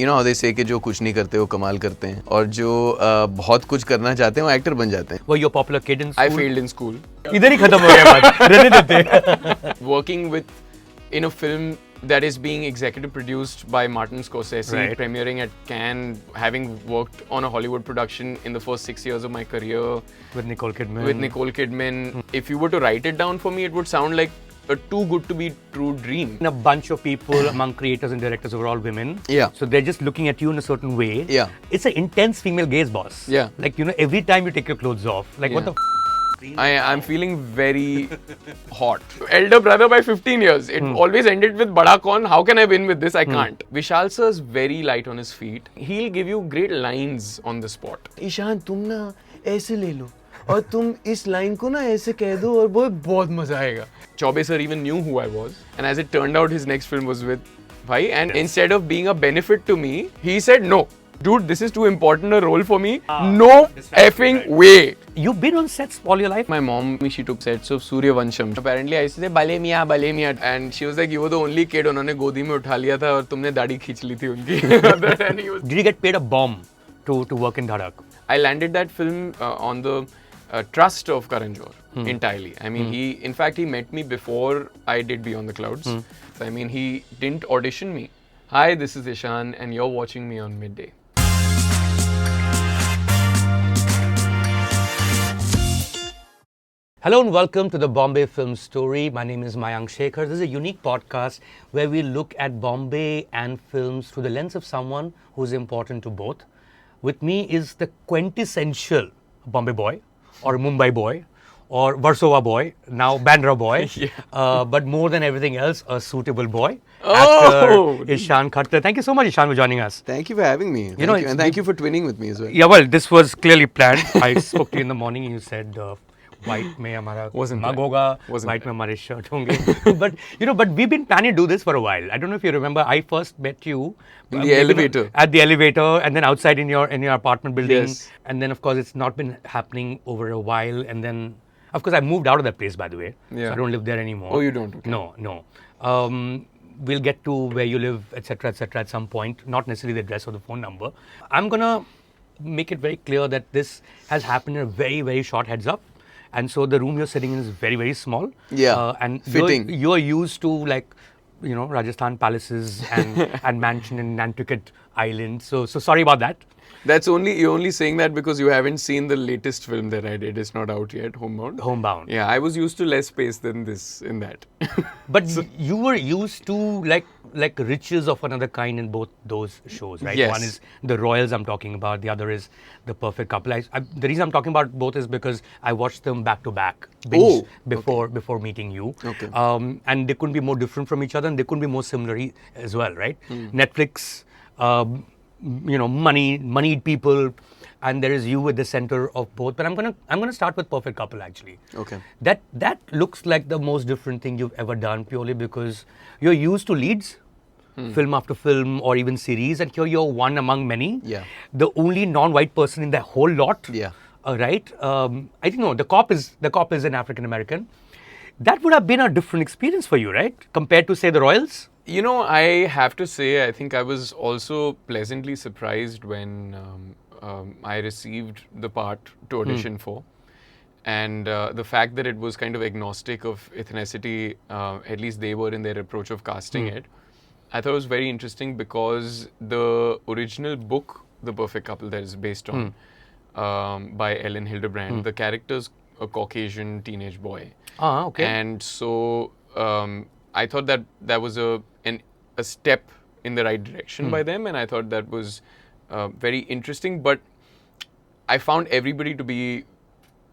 you know how they say कि जो कुछ नहीं करते वो कमाल करते हैं और जो बहुत कुछ करना चाहते हैं वो एक्टर बन जाते हैं. Were you a popular kid in school? I failed in school. इधर ही खत्म हो गया बात. रहने देते. Working with in a film that is being executive produced by Martin Scorsese, Right. premiering at Cannes, having worked on a Hollywood production in the first 6 years of my career. With Nicole Kidman. With Nicole Kidman. If you were to write it down for me, it would sound like a too good to be true dream. A bunch of people among creators and directors who are all women. Yeah. So they're just looking at you in a certain way. Yeah. It's an intense female gaze, boss. Yeah. Like, you know, every time you take your clothes off, like what the I'm feeling very hot. Elder brother by 15 years. It always ended with Bada Kaun. How can I win with this? I can't. Vishal sir is very light on his feet. He'll give you great lines on the spot. Ishan तुम ना ऐसे ले लो और तुम इस line को ना ऐसे कह दो और वो बहुत मजा आएगा. Chaube sir even knew who I was. And as it turned out, his next film was with Bhai. And instead of being a benefit to me, he said, no. Dude, this is too important a role for me. No effing way. You've been on sets all your life? My mom, she took sets of Sooryavansham. Apparently, I used to say, Bale Miya. And she was like, you were the only kid उन्होंने गोदी में उठा लिया था और तुमने दाढ़ी खींच ली थी उनकी. Did you get paid a bomb to work in Dhadak? I landed that film on the trust of Karan Johar entirely. I mean, in fact, he met me before I did Beyond the Clouds. So, I mean, he didn't audition me. Hi, this is Ishaan and you're watching me on Midday. Hello and welcome to the Bombay Film Story. My name is Mayank Shekhar. This is a unique podcast where we look at Bombay and films through the lens of someone who's important to both. With me is the quintessential Bombay boy or Mumbai boy or Warsaw boy, now Bandra boy, but more than everything else, a suitable boy. Actor Ishaan Khatter. Thank you so much, Ishaan, for joining us. Thank you for having me. And thank you for twinning with me as well. Yeah, well, this was clearly planned. I spoke to you in the morning and you said, white में हमारा mug होगा, white में हमारे shirt होंगे. But we've been planning to do this for a while. I don't know if you remember, I first met you in the elevator. At the elevator, and then outside in your apartment building. Yes. And then of course it's not been happening over a while. And then of course I moved out of that place, by the way. Yeah. So I don't live there anymore. Oh, you don't? Okay. No. We'll get to where you live, etc., at some point. Not necessarily the address or the phone number. I'm gonna make it very clear that this has happened in a very, very short heads up. And so the room you're sitting in is very, very small. Yeah, and fitting. You're used to Rajasthan palaces and mansion in Nantucket Island. So sorry about that. You're only saying that because you haven't seen the latest film that I did. It's not out yet, Homebound. Yeah, I was used to less space than this in that. But you were used to like riches of another kind in both those shows, right? Yes. One is The Royals I'm talking about. The other is The Perfect Couple. The reason I'm talking about both is because I watched them back to back before meeting you. Okay. And they couldn't be more different from each other, and they couldn't be more similar as well, right? Netflix. Moneyed people, and there is you at the center of both. But I'm gonna start with Perfect Couple actually. Okay. That looks like the most different thing you've ever done, purely because you're used to leads, film after film or even series, and here you're one among many. Yeah. The only non-white person in the whole lot. Yeah. Right. I think no. The cop is an African American. That would have been a different experience for you, right? Compared to say The Royals. You know, I have to say, I think I was also pleasantly surprised when I received the part to audition for. And the fact that it was kind of agnostic of ethnicity, at least they were in their approach of casting it, I thought it was very interesting because the original book, The Perfect Couple, that is based on, by Ellen Hildebrand, the character's a Caucasian teenage boy. Ah, okay. And so I thought that was a step in the right direction by them, and I thought that was very interesting. But I found everybody to be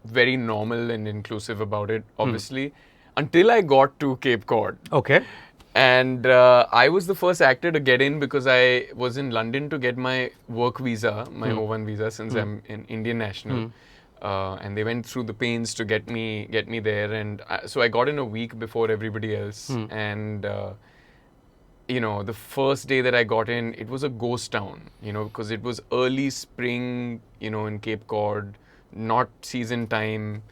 very normal and inclusive about it, obviously, until I got to Cape Cod. Okay. And I was the first actor to get in because I was in London to get my work visa, my O1 visa, since I'm an Indian national. And they went through the pains to get me there, and so I got in a week before everybody else. And the first day that I got in, it was a ghost town, because it was early spring, in Cape Cod, not season time.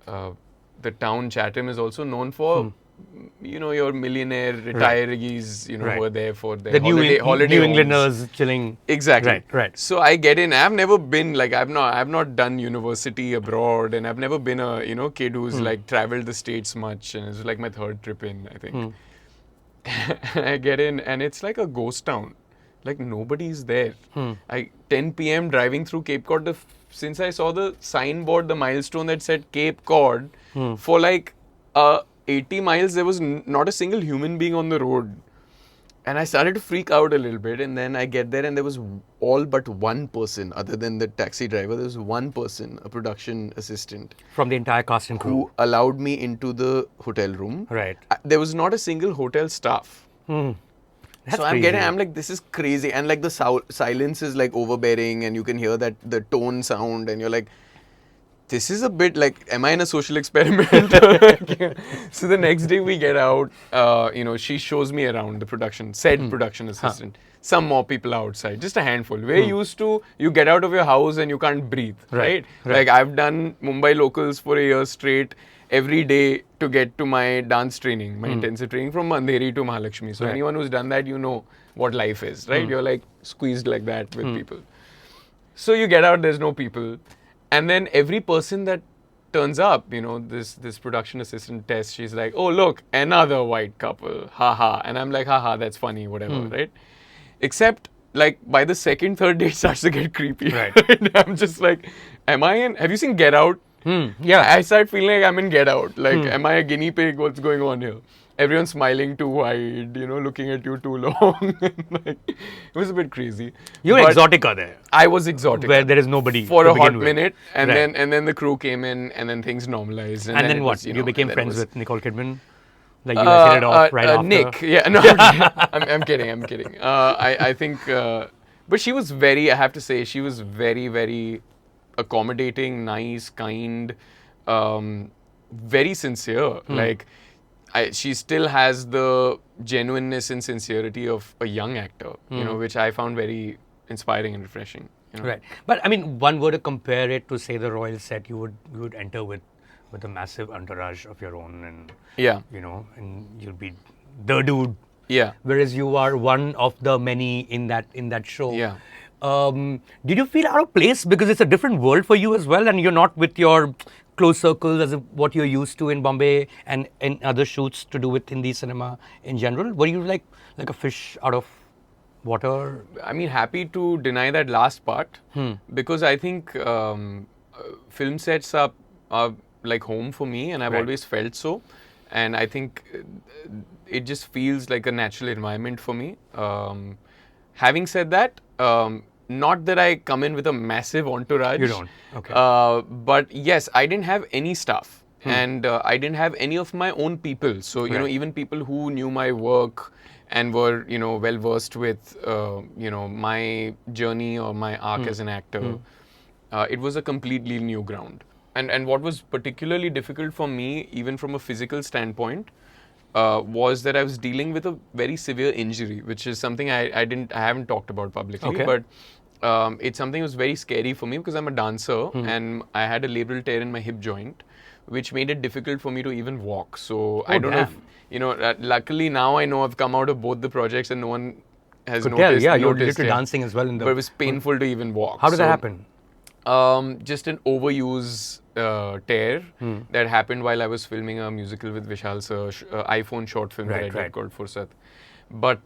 The town Chatham is also known for your millionaire retirees, who Right. are there for their The holiday New homes. Englanders chilling. Exactly. Right. So I get in. I've never been like I've not done university abroad, and I've never been a kid who's like traveled the states much, and it's like my third trip in, I think. I get in, and it's like a ghost town. Like nobody's there. 10 p.m. driving through Cape Cod. Since I saw the signboard, the milestone that said Cape Cod, for like 80 miles, there was not a single human being on the road. And I started to freak out a little bit, and then I get there and there was all but one person, other than the taxi driver, there was one person, a production assistant. From the entire cast and crew. Who allowed me into the hotel room. Right. There was not a single hotel staff. That's so crazy. I'm like, this is crazy. And like the silence is like overbearing, and you can hear that the tone sound, and you're like, this is a bit like, am I in a social experiment? So the next day we get out, she shows me around the production, production assistant, some more people outside, just a handful. We're used to, you get out of your house and you can't breathe, right? Like I've done Mumbai locals for a year straight, every day to get to my dance training, my intensive training from Andheri to Mahalakshmi. So anyone who's done that, you know what life is, right? You're like squeezed like that with people. So you get out, there's no people. And then every person that turns up, this production assistant Tess, she's like, oh, look, another white couple, haha. And I'm like, haha, that's funny, whatever, right? Except, like, by the second, third day, it starts to get creepy. Right. I'm just like, have you seen Get Out? Yeah. I start feeling like I'm in Get Out. Like, am I a guinea pig? What's going on here? Everyone's smiling too wide, looking at you too long. Like, it was a bit crazy. You were exotica there. I was exotic. Where there is nobody for to a hot begin with. minute, and Right. then the crew came in, and then things normalized. And then then it what? was, You became and then friends it was- with Nicole Kidman? Like you guys hit it off right after? Nick, yeah, no, I'm kidding. I think, but she was I have to say, she was very, very accommodating, nice, kind, very sincere. Like, she still has the genuineness and sincerity of a young actor, which I found very inspiring and refreshing. Right. But I mean, one were to compare it to, say, the Royal set, you would enter with a massive entourage of your own, and Yeah. and you'll be the dude. Yeah. Whereas you are one of the many in that show. Yeah. Did you feel out of place because it's a different world for you as well, and you're not with your close circles as what you're used to in Bombay and in other shoots to do with Hindi cinema in general? Were you like a fish out of water? I mean, happy to deny that last part because I think film sets are like home for me, and I've Right. always felt so. And I think it just feels like a natural environment for me. Having said that, not that I come in with a massive entourage. You don't. Okay. But yes, I didn't have any staff, and I didn't have any of my own people. So Right. even people who knew my work and were well versed with my journey or my arc as an actor, it was a completely new ground. And what was particularly difficult for me, even from a physical standpoint, was that I was dealing with a very severe injury, which is something I haven't talked about publicly, Okay. but it's something that was very scary for me because I'm a dancer and I had a labral tear in my hip joint, which made it difficult for me to even walk. So I don't know if, luckily now I know I've come out of both the projects and no one has Could tell, noticed. yeah, you're noticed, literally dancing as well in the. But it was painful to even walk. How did that So, happen? Just an overuse tear that happened while I was filming a musical with Vishal sir, iPhone short film that I Right, did right. called Fursat. But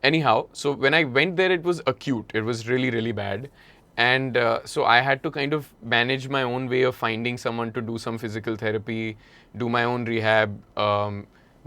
anyhow, so when I went there, it was acute. It was really, really bad. And so I had to kind of manage my own way of finding someone to do some physical therapy, do my own rehab,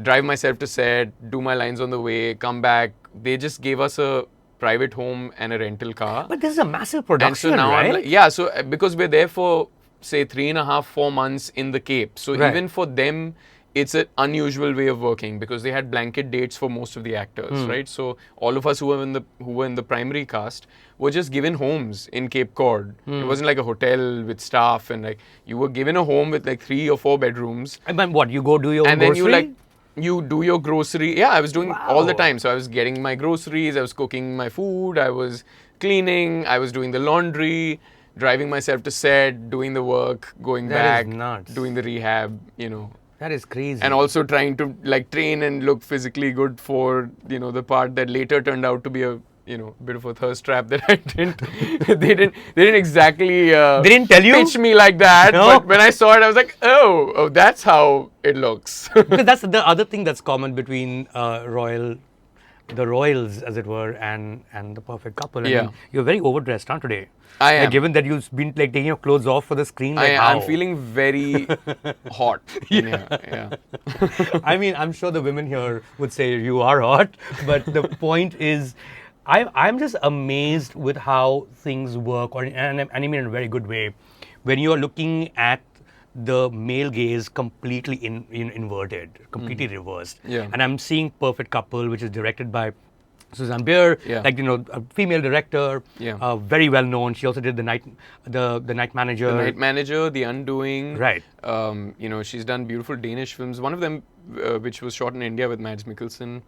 drive myself to set, do my lines on the way, come back. They just gave us a private home and a rental car. But this is a massive And production, so now right? I'm like, yeah, so because we're there for say 3.5, 4 months in the Cape. So Right. even for them, it's an unusual way of working because they had blanket dates for most of the actors, right? So all of us who were in the primary cast were just given homes in Cape Cod. It wasn't like a hotel with staff, and like you were given a home with like 3 or 4 bedrooms. And then what? You go do your own And then grocery? you do your grocery. Yeah, I was doing all the Wow. time. So I was getting my groceries, I was cooking my food, I was cleaning, I was doing the laundry, driving myself to set, doing the work, going That is back, nuts. doing the rehab, That is crazy. And also trying to like train and look physically good for, you know, the part that later turned out to be a, you know, bit of a thirst trap that I didn't, they didn't exactly They didn't tell you? pitch me like that. No. But when I saw it, I was like, oh, that's how it looks. Because that's the other thing that's common between the royals, as it were, and the perfect couple. I Yeah. mean, you're very overdressed, huh, today? I Like, am. given that you've been like taking your clothes off for the screen, like how? I'm feeling very hot. Yeah. I mean, I'm sure the women here would say you are hot, but the point is, I'm just amazed with how things work, and I mean in a very good way, when you are looking at the male gaze completely inverted, completely reversed. Yeah. And I'm seeing Perfect Couple, which is directed by Susan Beer, Yeah. like, you know, a female director, Yeah. Very well known. She also did the Night Manager. The Night Manager, The Undoing. Right. You know, she's done beautiful Danish films. One of them, which was shot in India with Mads Mikkelsen.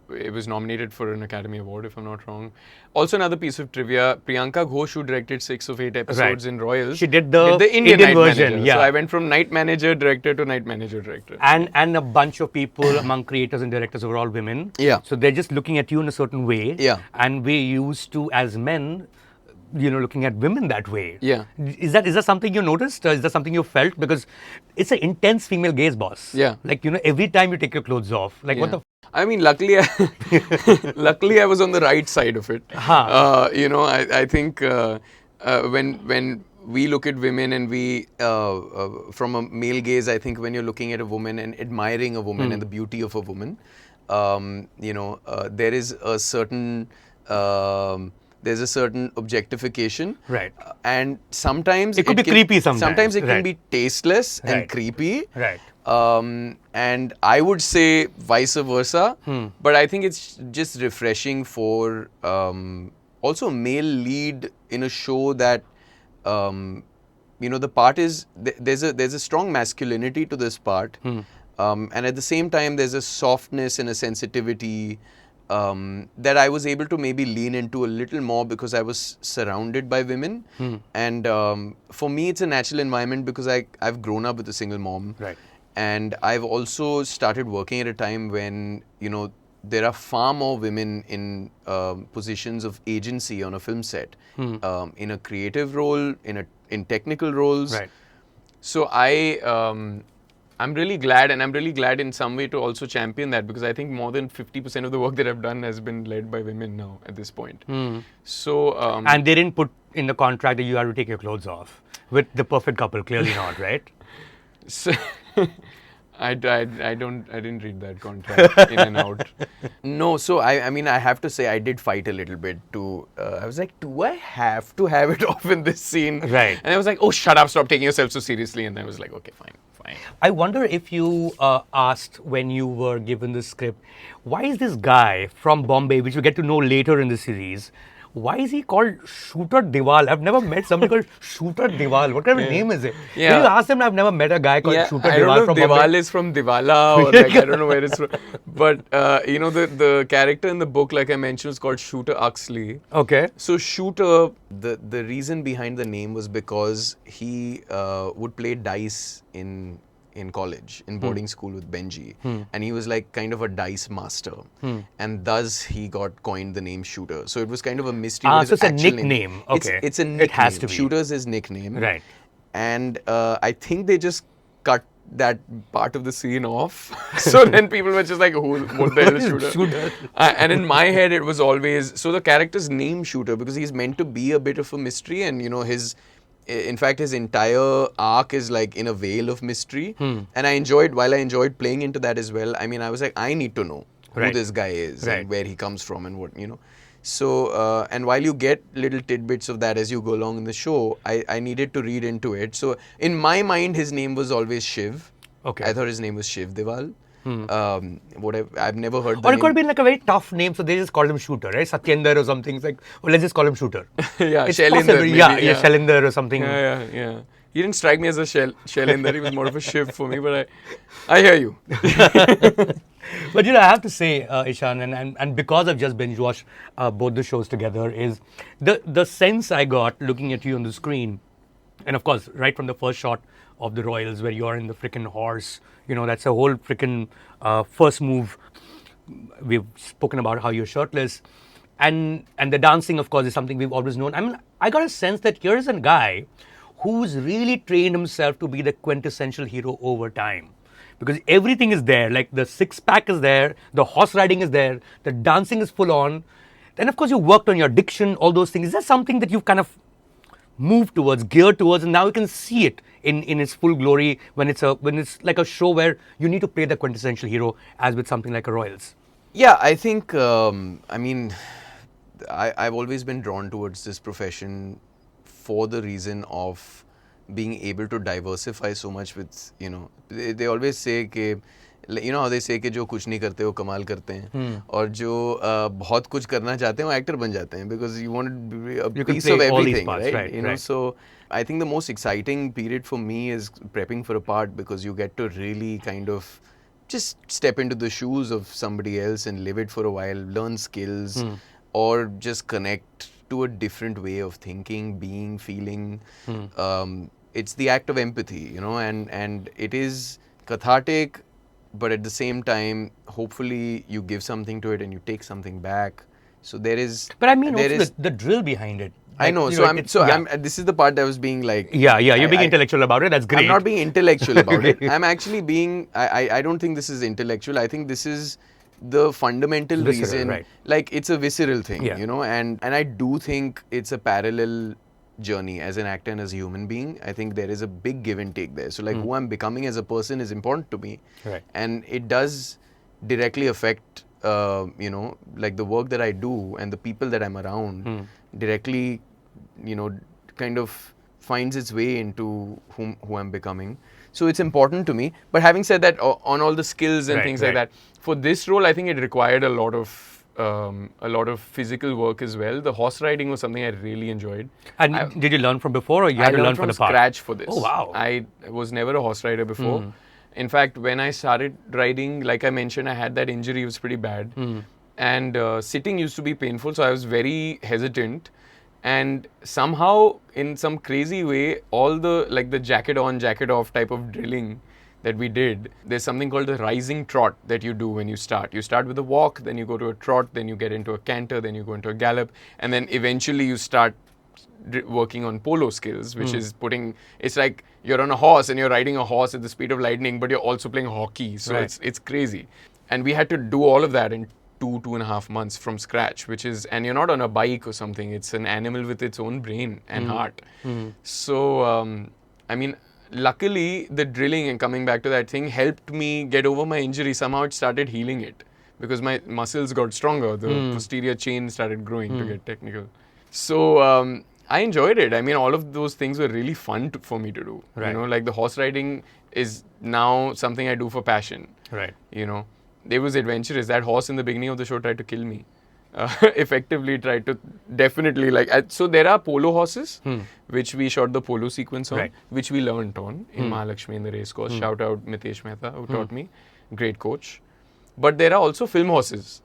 It was nominated for an Academy Award, if I'm not wrong. Also, another piece of trivia: Priyanka Ghosh, who directed 6 of 8 episodes Right. in Royals, She did the Indian Indian Night version, Manager. yeah. So I went from Night Manager director to Night Manager director. And a bunch of people among creators and directors who are all women. Yeah. So they're just looking at you in a certain way. Yeah. And we used to, as men, you know, looking at women that way. Yeah. Is that something you noticed? Is that something you felt? Because it's an intense female gaze, boss. Yeah. Like, you know, every time you take your clothes off, like what Yeah. the I mean, luckily, luckily I was on the right side of it. Huh. You know, I think when we look at women and we, from a male gaze, I think when you're looking at a woman and admiring a woman and the beauty of a woman, you know, there is a certain objectification. Right. And sometimes It could be creepy sometimes. Sometimes it can Right. be tasteless and Right. creepy. Right. And I would say vice versa. But I think it's just refreshing for also a male lead in a show that you know, the part is there's a strong masculinity to this part, and at the same time there's a softness and a sensitivity that I was able to maybe lean into a little more because I was surrounded by women. And for me, it's a natural environment because I've grown up with a single mom. Right. And I've also started working at a time when, you know, there are far more women in positions of agency on a film set, in a creative role, in technical roles. Right. So I'm really glad, and I'm really glad in some way to also champion that, because I think more than 50% of the work that I've done has been led by women now at this point. So And they didn't put in the contract that you have to take your clothes off. With The Perfect Couple, clearly not, right? So I didn't read that contract in and out. No, so I mean, I have to say I did fight a little bit to, I was like, do I have to have it off in this scene? Right. And I was like, oh, shut up, stop taking yourself so seriously. And then I was like, okay, fine. I wonder if you asked when you were given the script, why is this guy from Bombay, which we get to know later in the series, why is he called Shooter Diwal? I've never met somebody called Shooter Diwal. What kind of name is it? Yeah. Can you ask them? I've never met a guy called Shooter I Diwal don't know from if Diwal Bombay. is from Diwala or like, I don't know where it's from. But, you know, the character in the book, like I mentioned, is called Shooter Uxley. Okay. So Shooter, the reason behind the name was because he would play dice in college, in boarding school with Benji. And he was like kind of a dice master. And thus he got coined the name Shooter. So it was kind of a mystery. Ah, what so his it's a actual nickname. Name. Okay. It's a nickname. It has to be. Shooter's his nickname. Right. And I think they just cut that part of the scene off. So then people were just like, what the hell is Shooter? Shooter. And in my head, it was always, so the character's name Shooter because he's meant to be a bit of a mystery, and you know, in fact, his entire arc is like in a veil of mystery. And while I enjoyed playing into that as well, I mean, I was like, I need to know who Right. this guy is Right. and where he comes from and what, you know. So, and while you get little tidbits of that as you go along in the show, I needed to read into it. So, in my mind, his name was always Shiv. Okay. I thought his name was Shiv Diwal. I've never heard the Or it name. could have been like a very tough name, so they just called him Shooter, right? Satyendar or something. It's like, oh, let's just call him Shooter. Yeah, It's Shailinder, possible. maybe, Yeah, Shailinder or something. Yeah. He didn't strike me as a Shailinder. He was more of a Shiv for me, but I hear you. But you know, I have to say, Ishaan, and because I've just binge watched both the shows together, is the sense I got looking at you on the screen, and of course, right from the first shot of the Royals where you're in the freaking horse. That's a whole freaking first move. We've spoken about how you're shirtless. And the dancing, of course, is something we've always known. I mean, I got a sense that here's a guy who's really trained himself to be the quintessential hero over time. Because everything is there, like the six-pack is there, the horse riding is there, the dancing is full on. Then, of course, you worked on your diction, all those things. Is that something that you've kind of moved towards, geared towards, and now you can see it in its full glory when it's like a show where you need to play the quintessential hero, as with something like a Royals? Yeah, I think, I've always been drawn towards this profession for the reason of being able to diversify so much with, they always say कि, how they say कि जो कुछ नहीं करते वो कमाल करते हैं और जो बहुत कुछ करना चाहते हैं वो एक्टर बन जाते हैं because you want to be a piece of everything, right? So I think the most exciting period for me is prepping for a part because you get to really kind of just step into the shoes of somebody else and live it for a while, learn skills or just connect to a different way of thinking, being, feeling. It's the act of empathy, and it is cathartic, but at the same time, hopefully you give something to it and you take something back. So there is... But I mean also the drill behind it. I know. This is the part that was being like... Yeah, you're being intellectual about it. That's great. I'm not being intellectual about it. I'm actually being... I don't think this is intellectual. I think this is the fundamental reason. Right. Like, it's a visceral thing, and I do think it's a parallel journey as an actor and as a human being. I think there is a big give and take there. So, like, who I'm becoming as a person is important to me. Right. And it does directly affect, like the work that I do and the people that I'm around directly, kind of finds its way into who I'm becoming. So it's important to me. But having said that, on all the skills and things like that, for this role, I think it required a lot of physical work as well. The horse riding was something I really enjoyed. And did you learn from before, or you had to learn for the part? I learned from scratch for this. Oh, wow. I was never a horse rider before. In fact, when I started riding, like I mentioned, I had that injury. It was pretty bad. And sitting used to be painful, so I was very hesitant. And somehow, in some crazy way, all the jacket on, jacket off type of drilling that we did, there's something called the rising trot that you do when you start. You start with a walk, then you go to a trot, then you get into a canter, then you go into a gallop, and then eventually you start working on polo skills, which is it's like you're on a horse and you're riding a horse at the speed of lightning, but you're also playing hockey. So it's crazy. And we had to do all of that in 2.5 months from scratch, and you're not on a bike or something. It's an animal with its own brain and heart. So, luckily, the drilling and coming back to that thing helped me get over my injury. Somehow it started healing it because my muscles got stronger. The posterior chain started growing, to get technical. So, I enjoyed it. I mean, all of those things were really fun for me to do. Right. Like the horse riding is now something I do for passion. Right. It was adventurous. That horse in the beginning of the show tried to kill me. Effectively tried to definitely so there are polo horses which we shot the polo sequence on, which we learnt on in Mahalakshmi in the race course. Shout out Mitesh Mehta who taught me. Great coach. But there are also film horses.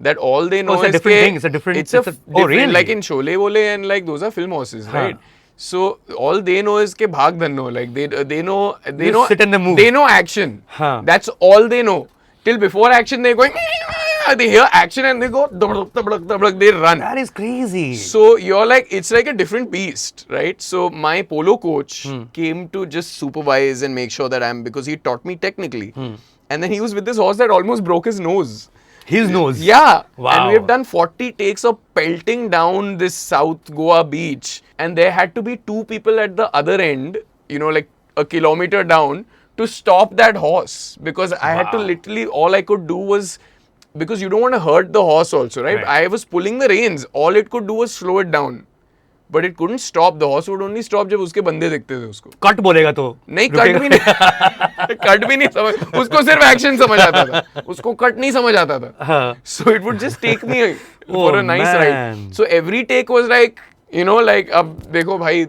That all they know is different thing. It's a different... really? Like in Sholay Wole and like those are film horses, right? So all they know is ke bhag dhanno. Like they know sit in the move. They know action. That's all they know. Till before action they're going, they hear action and they go, they run. That is crazy. So you're like, it's like a different beast, right? So my polo coach came to just supervise and make sure that because he taught me technically. And then he was with this horse that almost broke his nose. His nose? Yeah. Wow. And we have done 40 takes of pelting down this South Goa beach. And there had to be 2 people at the other end, like a kilometer down, to stop that horse. Because I had to literally, all I could do was, because you don't want to hurt the horse also, right? I was pulling the reins. All it could do was slow it down. But it couldn't stop. The horse would only stop जब उसके बंदे दिखते थे उसको. Cut बोलेगा तो. नहीं, cut भी नहीं. Cut भी नहीं समझ. उसको सिर्फ action समझ आता था. उसको cut नहीं समझ आता था. So it would just take me for a nice ride. So every take was like, अब देखो भाई,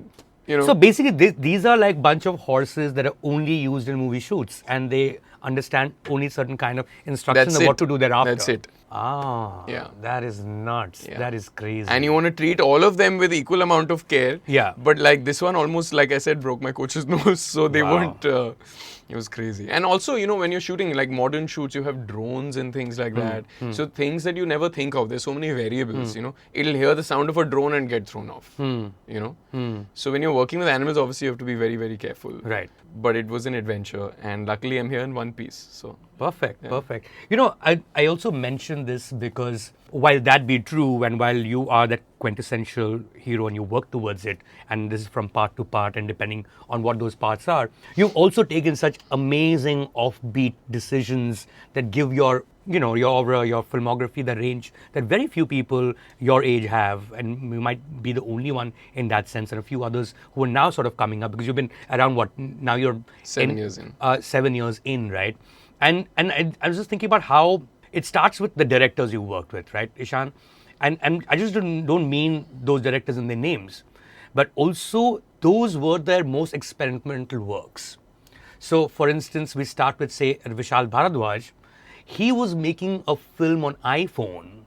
So basically, these are like bunch of horses that are only used in movie shoots, and they understand only certain kind of instructions of what to do thereafter. That's it. Ah, Yeah. That is nuts. Yeah. That is crazy. And you want to treat all of them with equal amount of care. Yeah. But like this one almost, like I said, broke my coach's nose. So they weren't, it was crazy. And also, you know, when you're shooting like modern shoots, you have drones and things like that. So things that you never think of, there's so many variables, you know. It'll hear the sound of a drone and get thrown off, you know. So when you're working with animals, obviously you have to be very, very careful. Right. But it was an adventure. And luckily I'm here in one piece. So Perfect, perfect. You know, I also mention this because while that be true and while you are that quintessential hero and you work towards it, and this is from part to part and depending on what those parts are, you've also taken such amazing offbeat decisions that give your, you know, your filmography the range that very few people your age have, and you might be the only one in that sense, and a few others who are now sort of coming up because you've been around now you're 7 years in. 7 years in, right? And I was just thinking about how it starts with the directors you worked with, right, Ishaan? And I just don't mean those directors in their names, but also those were their most experimental works. So, for instance, we start with, say, Vishal Bhardwaj. He was making a film on iPhone,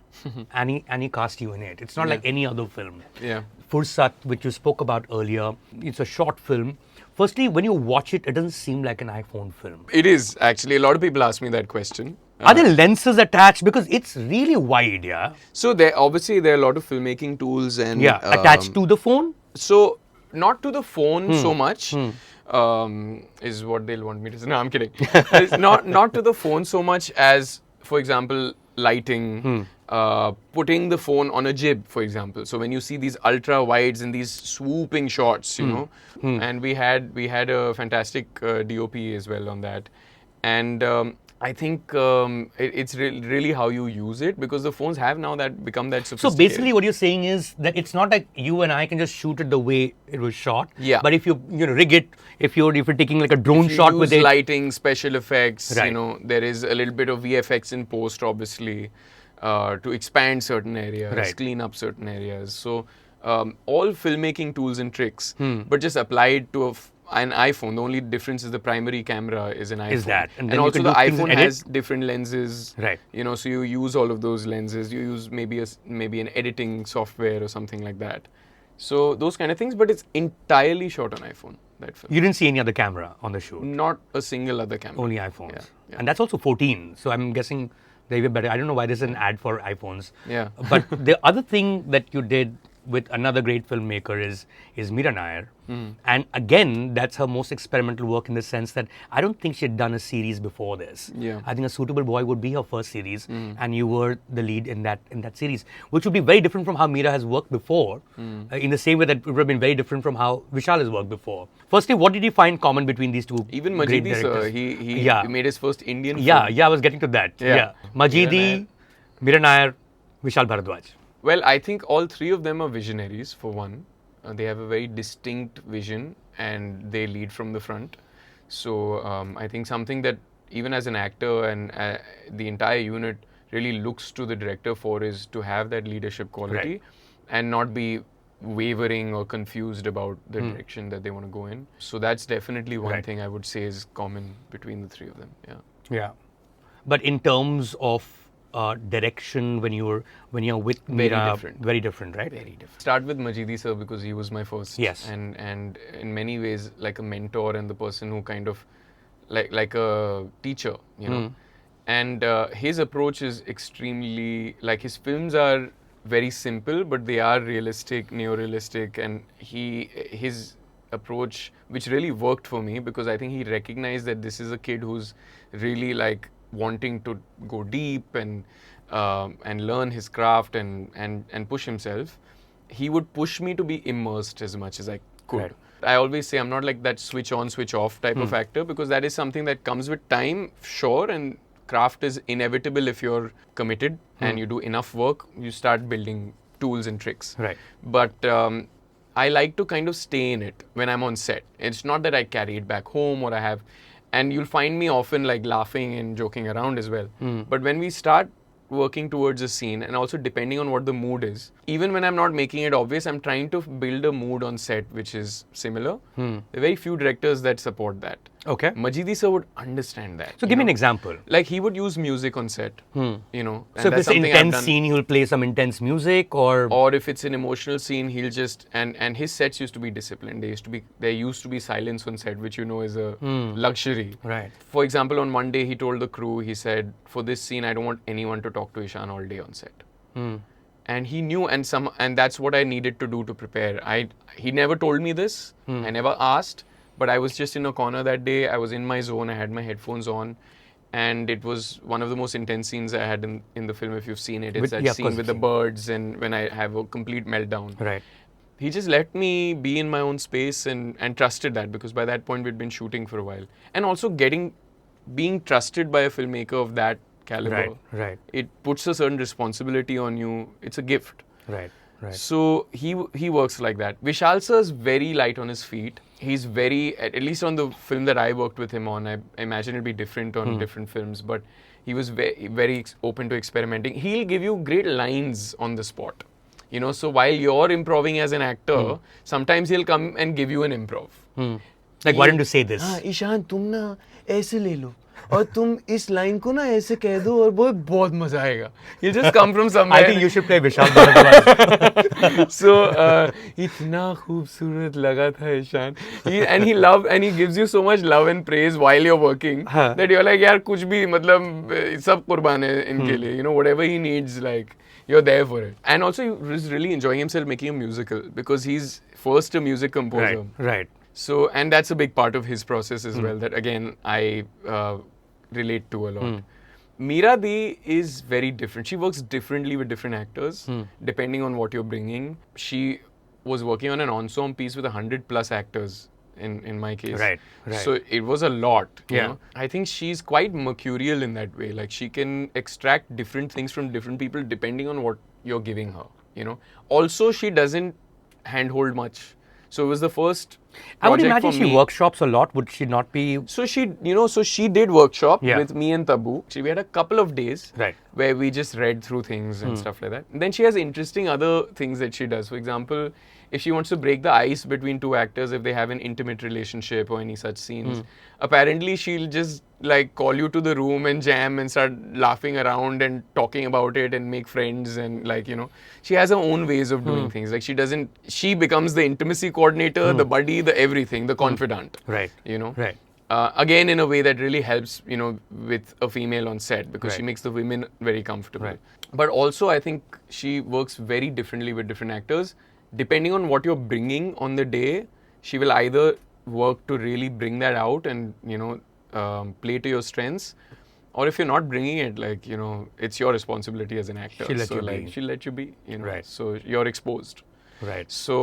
and he cast you in it. It's not like any other film. Yeah. Fursat, which you spoke about earlier, it's a short film. Firstly, when you watch it, it doesn't seem like an iPhone film. It is actually. A lot of people ask me that question. Are there lenses attached? Because it's really wide, yeah? So there are a lot of filmmaking tools and attached to the phone? So not to the phone so much. Is what they'll want me to say. No, I'm kidding. It's not to the phone so much as, for example, lighting, putting the phone on a jib, for example. So when you see these ultra wides and these swooping shots, you know, and we had a fantastic DOP as well on that, and I think it's really how you use it, because the phones have now become that sophisticated. So basically what you're saying is that it's not like you and I can just shoot it the way it was shot. Yeah. But if you rig it, if you're taking like a drone shot with it. Lighting, special effects, right. You know, there is a little bit of VFX in post, obviously, to expand certain areas, right. Clean up certain areas. So all filmmaking tools and tricks, but just applied to an iPhone. The only difference is the primary camera is an iPhone. Is that. And also the iPhone has different lenses. Right. You know, so you use all of those lenses. You use maybe an editing software or something like that. So those kind of things, but it's entirely shot on iPhone, that film. You didn't see any other camera on the shoot? Not a single other camera. Only iPhones. Yeah. And that's also 14. So I'm guessing they were better. I don't know why there's an ad for iPhones. Yeah. But the other thing that you did with another great filmmaker is Mira Nair. And again, that's her most experimental work in the sense that I don't think she had done a series before this. Yeah. I think A Suitable Boy would be her first series, and you were the lead in that series, which would be very different from how Mira has worked before, in the same way that it would have been very different from how Vishal has worked before. Firstly, what did you find common between these two Even great Majidi, directors? sir, he made his first Indian film. Yeah, I was getting to that. Yeah. Majidi, Mira Nair, Vishal Bhardwaj. Well, I think all three of them are visionaries, for one. They have a very distinct vision and they lead from the front. So I think something that even as an actor and the entire unit really looks to the director for is to have that leadership quality and not be wavering or confused about the direction that they want to go in. So that's definitely one thing I would say is common between the three of them. Yeah. But in terms of direction, when you're with Mira, very different, right? Very different. Start with Majidi sir, because he was my first. Yes. And in many ways like a mentor and the person who kind of like a teacher, you know. And his approach is extremely, like, his films are very simple, but they are realistic, neo-realistic, and his approach, which really worked for me, because I think he recognized that this is a kid who's really like wanting to go deep and learn his craft and push himself. He would push me to be immersed as much as I could. Right. I always say I'm not like that switch on, switch off type of actor, because that is something that comes with time, sure, and craft is inevitable if you're committed and you do enough work, you start building tools and tricks. Right. But I like to kind of stay in it when I'm on set. It's not that I carry it back home or I have, and you'll find me often like laughing and joking around as well. But when we start working towards a scene, and also depending on what the mood is, even when I'm not making it obvious, I'm trying to build a mood on set which is similar. There are very few directors that support that. Okay. Majidi sir would understand that. So give me an example. Like he would use music on set, you know. So if it's an intense scene, he'll play some intense music, or if it's an emotional scene, he'll just and his sets used to be disciplined. There used to be silence on set, which you know is a luxury. Right. For example, on one day he told the crew, he said, for this scene, I don't want anyone to talk to Ishaan all day on set. And he knew, and that's what I needed to do to prepare. He never told me this. I never asked. But I was just in a corner that day. I was in my zone. I had my headphones on. And it was one of the most intense scenes I had in the film, if you've seen it. It's that scene with the birds and when I have a complete meltdown. Right. He just let me be in my own space and trusted that, because by that point we'd been shooting for a while. And also being trusted by a filmmaker of that caliber. Right. It puts a certain responsibility on you. It's a gift. Right. So he works like that. Vishal sir is very light on his feet. He's very, at least on the film that I worked with him on, I imagine it'll be different on different films, but he was very open to experimenting. He'll give you great lines on the spot. You know, so while you're improving as an actor, sometimes he'll come and give you an improv. Like, why don't you say this? Ishan तुम ना ऐसे ले लो और तुम इस line को ना ऐसे कह दो और वो बहुत मजा आएगा. He'll just come from somewhere. I think you should play Vishal Bhardwaj. So इतना खूबसूरत लगा था Ishan. And he gives you so much love and praise while you're working that you're like, यार कुछ भी मतलब सब कुर्बान है इनके लिए. You know, whatever he needs, like you're there for it. And also he was really enjoying himself making a musical, because he's first a music composer. Right. So, and that's a big part of his process as well, that again, I relate to a lot. Mira Di is very different. She works differently with different actors, depending on what you're bringing. She was working on an ensemble piece with 100+ actors in my case. Right. So it was a lot. You Yeah. know? I think she's quite mercurial in that way. Like she can extract different things from different people depending on what you're giving her. You know. Also, she doesn't handhold much. So it was the first I would project imagine for she me. workshops a lot. Would she not be? So she did workshop Yeah. with me and Tabu. We had a couple of days Right. where we just read through things and stuff like that. And then she has interesting other things that she does. For example, if she wants to break the ice between two actors, if they have an intimate relationship or any such scenes, apparently she'll just like call you to the room and jam and start laughing around and talking about it and make friends, and like, you know, she has her own ways of doing things. Like she becomes the intimacy coordinator, the buddy, the everything, the confidant. Right. You know. Right. Again, in a way that really helps, you know, with a female on set, because she Right. makes the women very comfortable. Right. But also, I think she works very differently with different actors. Depending on what you're bringing on the day, she will either work to really bring that out and, you know, play to your strengths. Or if you're not bringing it, like, you know, it's your responsibility as an actor. She'll let so you like, be. she'll let you be, you know. Right. So you're exposed. Right. So,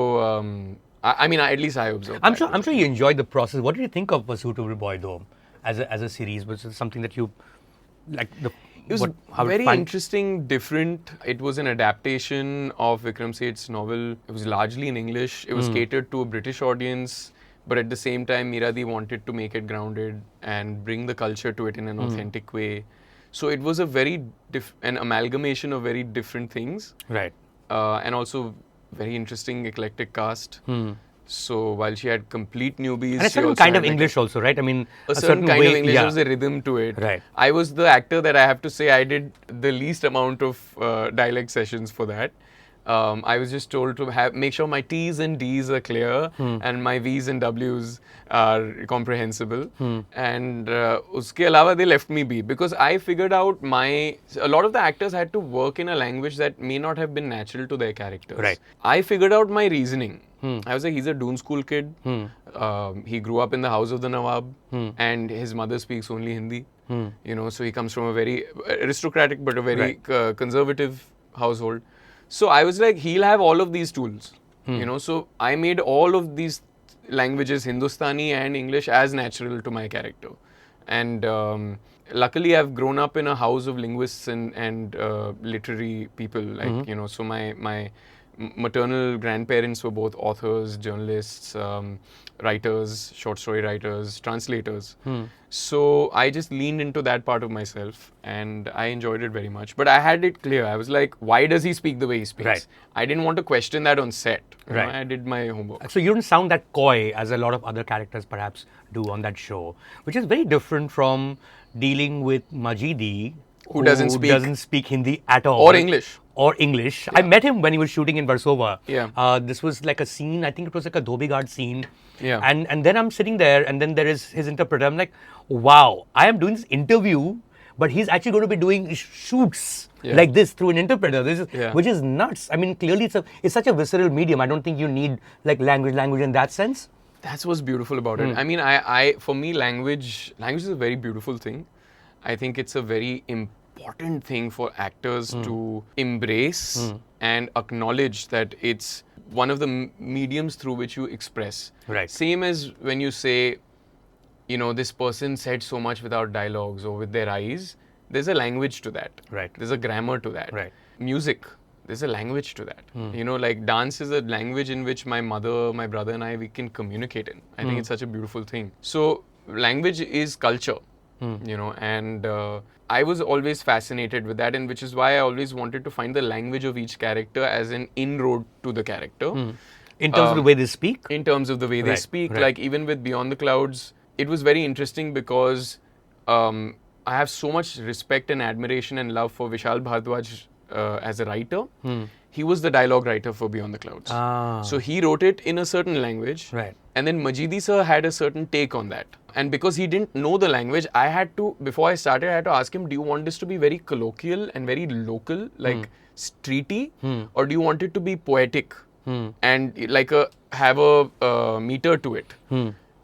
I mean, at least I observed I'm that. sure you enjoyed the process. What did you think of A Suitable Boy, though, as a series? Was it something that you like? It was very interesting, different. It was an adaptation of Vikram Seth's novel. It was largely in English. It was catered to a British audience, but at the same time, Mira Di wanted to make it grounded and bring the culture to it in an authentic way. So it was a very an amalgamation of very different things. Right. And also very interesting, eclectic cast. So while she had complete newbies, And a she certain also kind had of like English also, right? I mean, a certain kind way, of English. yeah. There was a rhythm to it. Right. I was the actor that I have to say I did the least amount of dialect sessions for that. I was just told to make sure my T's and D's are clear and my V's and W's are comprehensible. And uske alawa they left me be, because I figured out a lot of the actors had to work in a language that may not have been natural to their characters. Right. I figured out my reasoning. I was like, he's a Doon school kid. He grew up in the house of the Nawab, and his mother speaks only Hindi. You know, so he comes from a very aristocratic but a very conservative household. So I was like, he'll have all of these tools. You know, so I made all of these languages, Hindustani and English, as natural to my character. And luckily, I've grown up in a house of linguists and literary people. Like, you know, so my maternal grandparents were both authors, journalists, writers, short story writers, translators. So I just leaned into that part of myself and I enjoyed it very much. But I had it clear. I was like, why does he speak the way he speaks? Right. I didn't want to question that on set. You Right. know, I did my homework. So you don't sound that coy as a lot of other characters perhaps do on that show, which is very different from dealing with Majidi, Who doesn't speak Hindi at all. or English. Or English. I met him when he was shooting in Versova. Yeah. This was like a scene, I think it was like a Dhobi Guard scene. Yeah. And then I'm sitting there and then there is his interpreter. I'm like, wow, I am doing this interview, but he's actually going to be doing shoots like this through an interpreter. This is, which is nuts. I mean, clearly it's such a visceral medium. I don't think you need like language in that sense. That's what's beautiful about it. I mean, I for me, language is a very beautiful thing. I think it's a very important thing for actors to embrace and acknowledge that it's one of the mediums through which you express. Right. Same as when you say, you know, this person said so much without dialogues or with their eyes. There's a language to that. Right. There's a grammar to that. Right. Music. There's a language to that. You know, like dance is a language in which my mother, my brother and I, we can communicate in. I think it's such a beautiful thing. So language is culture, you know, and I was always fascinated with that, and which is why I always wanted to find the language of each character as an inroad to the character. In terms of the way they speak? In terms of the way they speak. Like even with Beyond the Clouds, it was very interesting because I have so much respect and admiration and love for Vishal Bhardwaj as a writer. He was the dialogue writer for Beyond the Clouds. So he wrote it in a certain language. Right. And then Majidi sir had a certain take on that. And because he didn't know the language, I had to, before I started, I had to ask him, do you want this to be very colloquial and very local, like streety? Or do you want it to be poetic and like have a meter to it?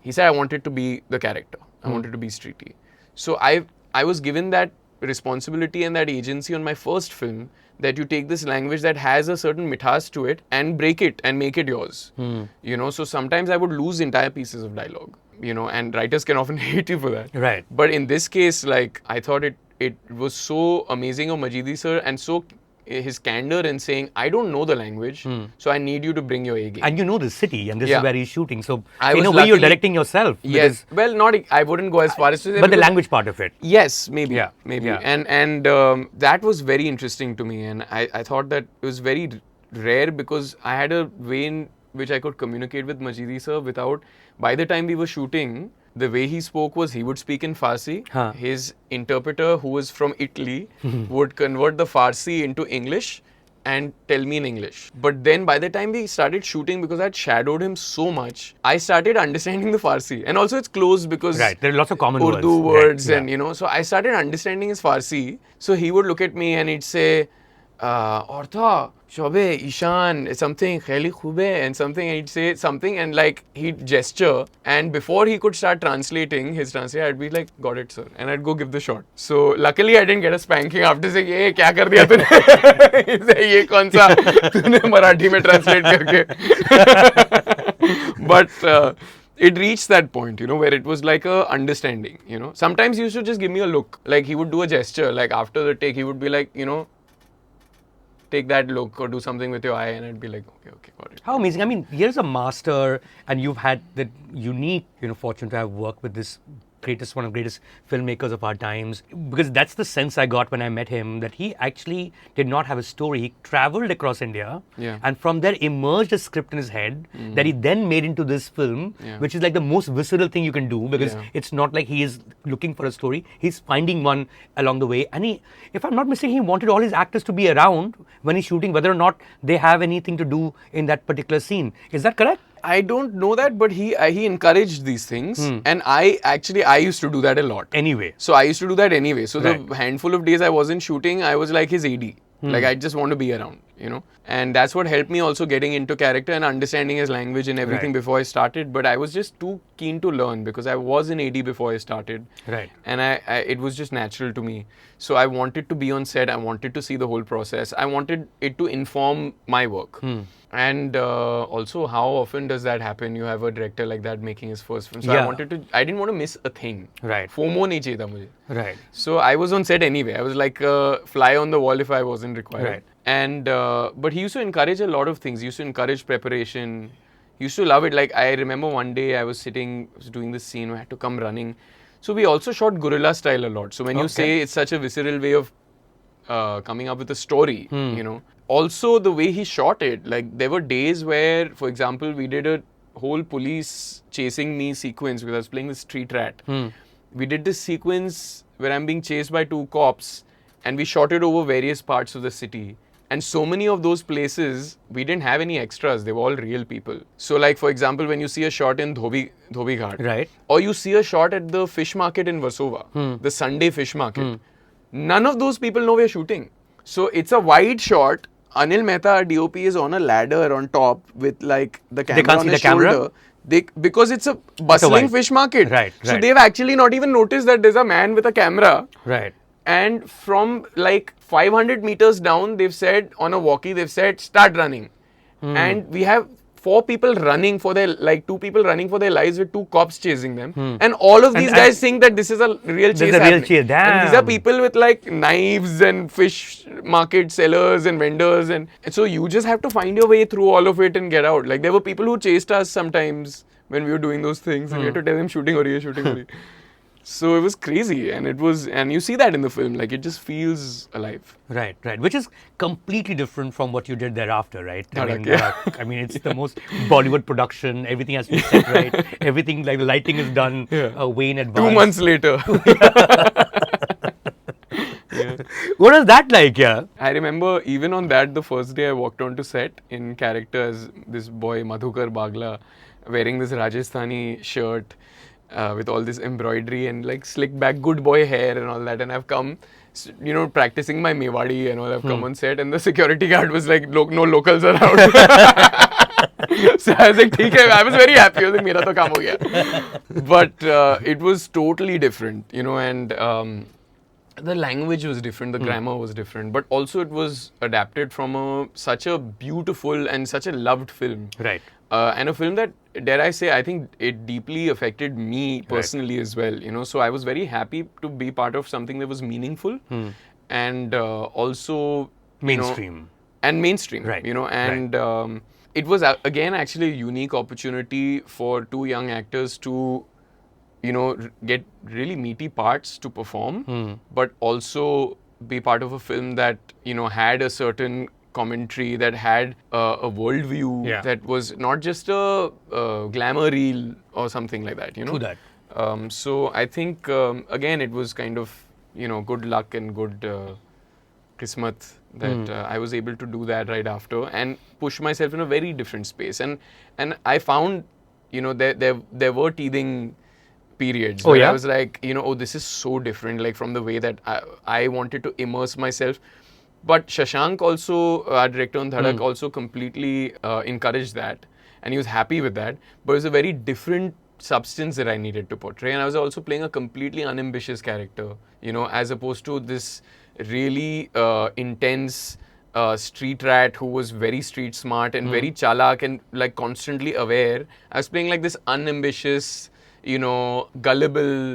He said, I want it to be the character. I want it to be streety. So I was given that responsibility and that agency on my first film, that you take this language that has a certain mithas to it and break it and make it yours. You know, so sometimes I would lose entire pieces of dialogue, you know, and writers can often hate you for that. Right. But in this case, like, I thought it was so amazing of Majidi sir and so his candor in saying, I don't know the language, so I need you to bring your A game. And you know the city, and this is where he's shooting. So, in a way, you're directing yourself. Yes. Well, I wouldn't go as far as to say. But the language part of it. Yes, maybe. Yeah. Maybe. Yeah. And that was very interesting to me. And I thought that it was very rare because I had a way in which I could communicate with Majidi sir without, by the time we were shooting, the way he spoke was he would speak in Farsi. His interpreter, who was from Italy, would convert the Farsi into English and tell me in English. But then by the time we started shooting, because I'd shadowed him so much, I started understanding the Farsi. And also it's close because there are lots of common Urdu words and, you know, so I started understanding his Farsi. So he would look at me and he'd say, Ortha, Shobe, Ishaan, something, Kheli Khube, and something, and he'd say something, and like he'd gesture, and before he could start translating his translator, I'd be like, got it, sir, and I'd go give the shot. So luckily I didn't get a spanking after saying, hey, kya kar diya tune? He'd say, ye kaun sa tune Marathi mein translate karke? But it reached that point, you know, where it was like a understanding, you know. Sometimes he used to just give me a look, like he would do a gesture, like after the take, he would be like, you know, take that look or do something with your eye, and I'd be like, okay, got it. How amazing. I mean, here's a master, and you've had the unique, you know, fortune to have worked with this one of the greatest filmmakers of our times, because that's the sense I got when I met him, that he actually did not have a story. He traveled across India, and from there emerged a script in his head that he then made into this film, which is like the most visceral thing you can do, because it's not like he is looking for a story, he's finding one along the way. And he, if I'm not mistaken, he wanted all his actors to be around when he's shooting, whether or not they have anything to do in that particular scene. Is that correct? I don't know that, but he encouraged these things, and I used to do that a lot. Anyway. So I used to do that anyway. So the handful of days I wasn't shooting, I was like his AD. Like I just want to be around, you know. And that's what helped me also getting into character and understanding his language and everything before I started. But I was just too keen to learn because I was an AD before I started. Right. And it was just natural to me. So I wanted to be on set. I wanted to see the whole process. I wanted it to inform my work. And also, how often does that happen? You have a director like that making his first film. So I didn't want to miss a thing. Right. FOMO nahi chahiye tha mujhe. Right. So I was on set anyway. I was like a fly on the wall if I wasn't required. Right. And but he used to encourage a lot of things. He used to encourage preparation. He used to love it. Like, I remember one day I was doing this scene where I had to come running. So we also shot guerrilla style a lot. So when you say it's such a visceral way of coming up with a story, you know. Also the way he shot it, like there were days where, for example, we did a whole police chasing me sequence because I was playing the street rat. We did this sequence where I'm being chased by two cops and we shot it over various parts of the city. And so many of those places, we didn't have any extras. They were all real people. So like, for example, when you see a shot in Dhobi Ghat, Right. or you see a shot at the fish market in Versova, the Sunday fish market, none of those people know we're shooting. So it's a wide shot. Anil Mehta, our DOP, is on a ladder on top with like the camera can't on see his the camera? shoulder. Because it's a bustling fish market. Right, So right. they've actually not even noticed that there's a man with a camera. Right. And from like 500 meters down, they've said, on a walkie, they've said, start running. And we have 4 people running for their, like 2 people running for their lives with 2 cops chasing them. And all of these guys think that this is a real chase. This is a real chase, And these are damn. people with like knives and fish market sellers and vendors. And so you just have to find your way through all of it and get out. Like there were people who chased us sometimes when we were doing those things. And we had to tell them shooting or shooting. So it was crazy, and you see that in the film, like it just feels alive. Right, right. Which is completely different from what you did thereafter, right? Dhadak, Dhadak. I mean, it's the most Bollywood production. Everything has to be set right. Everything, like the lighting is done way in advance. 2 months later. What was that like, yeah? I remember even on that, the first day I walked onto set in character as this boy Madhukar Bagla, wearing this Rajasthani shirt with all this embroidery and like slick back good boy hair and all that. And I've come, you know, practicing my Mewadi and all. I've come on set and the security guard was like, no locals around. So I was like, "Theek hai." I was very happy. I was like, "Mera to kaam ho gaya." But it was totally different, you know, and the language was different, the grammar was different, but also it was adapted from such a beautiful and such a loved film. Right. And a film that, dare I say, I think it deeply affected me personally as well, you know. So I was very happy to be part of something that was meaningful and also Mainstream. Mainstream, Right. you know, and it was again actually a unique opportunity for 2 young actors to, you know, get really meaty parts to perform, but also be part of a film that, you know, had a certain commentary, that had a worldview that was not just a glamour reel or something like that, you know. True that. So I think, again, it was kind of, you know, good luck and good kismat that I was able to do that right after and push myself in a very different space. And I found, you know, there were teething periods where I was like, you know, oh, this is so different, like from the way that I wanted to immerse myself. But Shashank also, our director on Dhadak, also completely encouraged that. And he was happy with that. But it was a very different substance that I needed to portray. And I was also playing a completely unambitious character, you know, as opposed to this really intense street rat who was very street smart and very chalak and like constantly aware. I was playing like this unambitious, you know, gullible,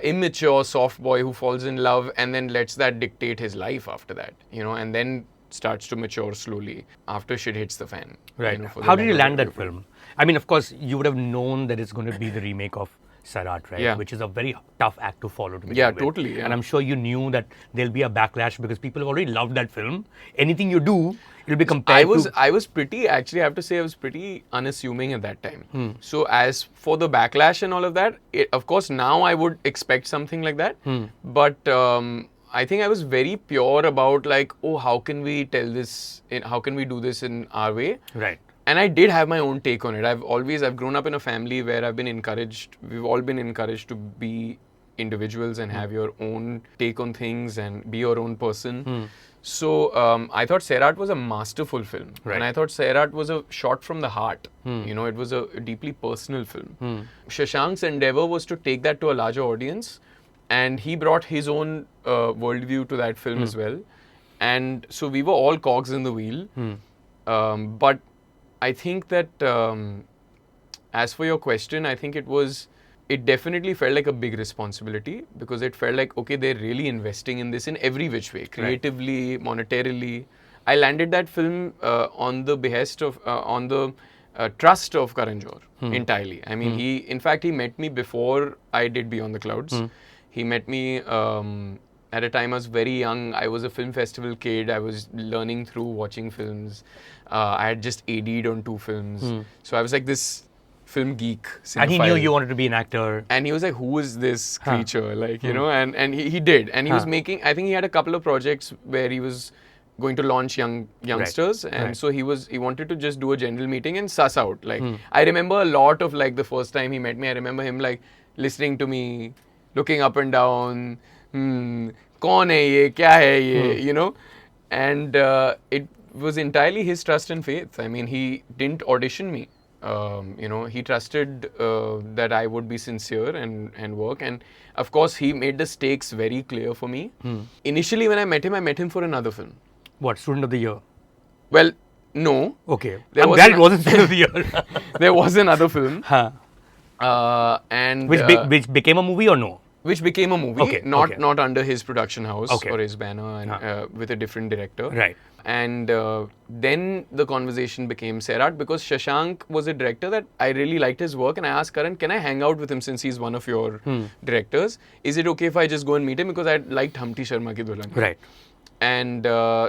immature soft boy who falls in love and then lets that dictate his life after that, you know, and then starts to mature slowly after shit hits the fan. Right. You know, How did you land that film? I mean, of course, you would have known that it's going to be the remake of Sarat, right? Yeah. Which is a very tough act to follow to begin Yeah, with. totally. Yeah. And I'm sure you knew that there'll be a backlash because people have already loved that film. Anything you do, it'll be compared to... I was pretty, actually I have to say I was pretty unassuming at that time. So as for the backlash and all of that, of course now I would expect something like that. But I think I was very pure about like, oh, how can we tell this, how can we do this in our way? Right. And I did have my own take on it. I've grown up in a family where I've been encouraged, we've all been encouraged to be individuals and have your own take on things and be your own person. So I thought Sairat was a masterful film. And I thought Sairat was a shot from the heart. You know, it was a deeply personal film. Shashank's endeavor was to take that to a larger audience. And he brought his own worldview to that film as well. And so we were all cogs in the wheel. But I think that as for your question, I think it definitely felt like a big responsibility because it felt like, okay, they're really investing in this in every which way, creatively, monetarily. I landed that film on the behest of, on the trust of Karan Johar entirely. I mean, in fact, he met me before I did Beyond the Clouds. He met me at a time I was very young. I was a film festival kid. I was learning through watching films. I had just AD'd on 2 films. So I was like this film geek. And he knew you wanted to be an actor. And he was like, who is this creature? Like, you know, and he did. And he was making, I think he had a couple of projects where he was going to launch youngsters. And so he wanted to just do a general meeting and suss out. Like, I remember a lot of like the first time he met me, I remember him like listening to me, looking up and down, kaun hai ye, kya hai ye, you know. And it was entirely his trust and faith. I mean, he didn't audition me. You know, he trusted that I would be sincere and work. And of course, he made the stakes very clear for me. Initially, when I met him for another film. What, Student of the Year? Well, no. Okay. I'm glad it wasn't Student of the Year. There was another film. And which became a movie or no? Which became a movie, not under his production house or his banner, and with a different director. Right. And then the conversation became Sairat, because Shashank was a director that I really liked his work, and I asked Karan, can I hang out with him since he's one of your directors? Is it okay if I just go and meet him? Because I liked Humpty Sharma Ki Dulhan. Right. And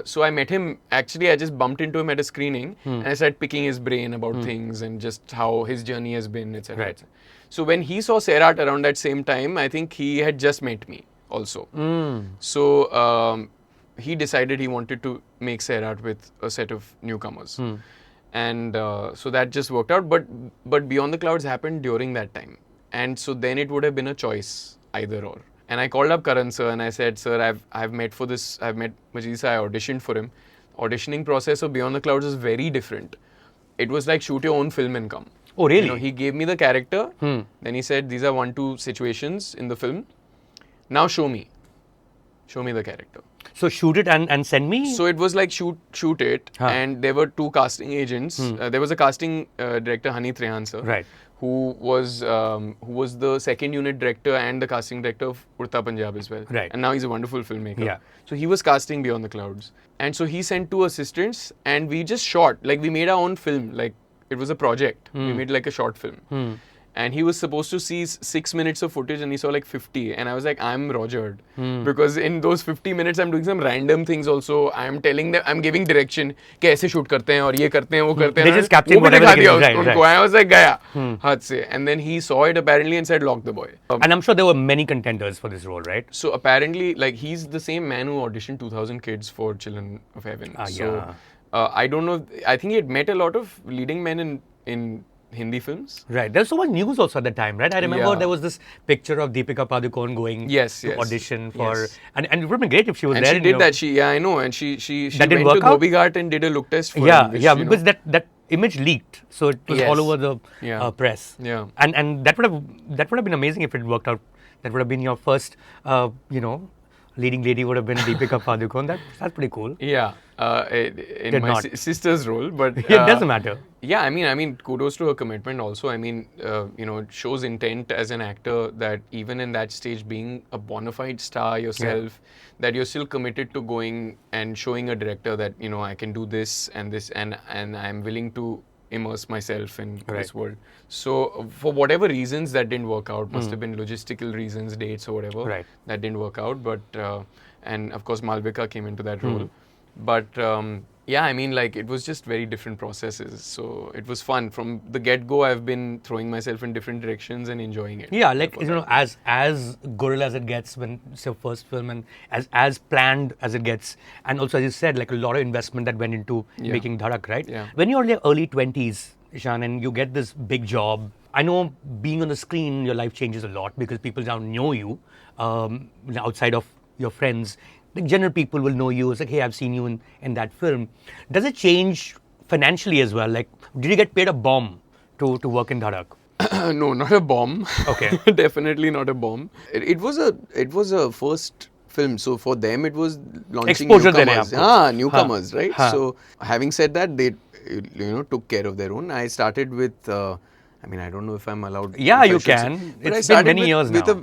so I met him, actually I just bumped into him at a screening and I started picking his brain about things and just how his journey has been, etc. Right. So when he saw Sairat around that same time, I think he had just met me also. So he decided he wanted to make Sairat with a set of newcomers. And so that just worked out. But Beyond the Clouds happened during that time. And so then it would have been a choice, either or. And I called up Karan sir and I said, sir, I've met Majid sir, I auditioned for him. Auditioning process of Beyond the Clouds is very different. It was like shoot your own film and come. Oh, really? You know, he gave me the character. Then he said, these are 1-2 situations in the film. Now show me. Show me the character. So shoot it and send me? So it was like shoot it. And there were 2 casting agents. There was a casting director, Trehan sir. Right. Who was the second unit director and the casting director of Udta Punjab as well. Right. And now he's a wonderful filmmaker. Yeah. So he was casting Beyond the Clouds. And so he sent 2 assistants and we just shot. Like we made our own film. Like it was a project. We made like a short film. And he was supposed to see 6 minutes of footage and he saw like 50. And I was like, I'm Rogered. Because in those 50 minutes, I'm doing some random things also. I'm telling them, I'm giving direction. कि ऐसे shoot करते हैं और ये करते हैं वो करते हैं. They just captured whatever they can. Right. I was like, gaya. हाथ से. And then he saw it apparently and said, lock the boy. And I'm sure there were many contenders for this role, right? So apparently, like he's the same man who auditioned 2,000 kids for Children of Heaven. I don't know. I think he had met a lot of leading men in Hindi films. Right. There's so much news also at the time, right? I remember there was this picture of Deepika Padukone going to audition for... And it would have been great if she was there. And she did that. I know. And she went to Gobi Ghat and did a look test for him. Because that image leaked. So it was all over the press. Yeah. And that would have been amazing if it worked out. That would have been your first, leading lady would have been Deepika Padukone. That's pretty cool. Yeah. In my sister's role, but it doesn't matter. Yeah, I mean, kudos to her commitment also. I mean, it shows intent as an actor that even in that stage, being a bona fide star yourself, that you're still committed to going and showing a director that, I can do this and this, and I'm willing to immerse myself in this world. So for whatever reasons that didn't work out, must have been logistical reasons, dates or whatever, that didn't work out. But, and of course, Malvika came into that role. But I mean, like it was just very different processes. So it was fun. From the get-go, I've been throwing myself in different directions and enjoying it. Yeah, like, as guerrilla as it gets when it's your first film and as planned as it gets. And also, as you said, like a lot of investment that went into making Dhadak, right? Yeah. When you're in your early 20s, Ishaan, and you get this big job, I know being on the screen, your life changes a lot because people now know you outside of your friends. The general people will know you. It's like, hey, I've seen you in that film. Does it change financially as well? Like, did you get paid a bomb to work in Dhadak? No, not a bomb. Okay. Definitely not a bomb. It was a first film. So for them, it was launching exposure newcomers. Newcomers, right? So having said that, they took care of their own. I started with I mean, I don't know if I'm allowed. Yeah, if I you should can. say. But It's I been started many with, years now.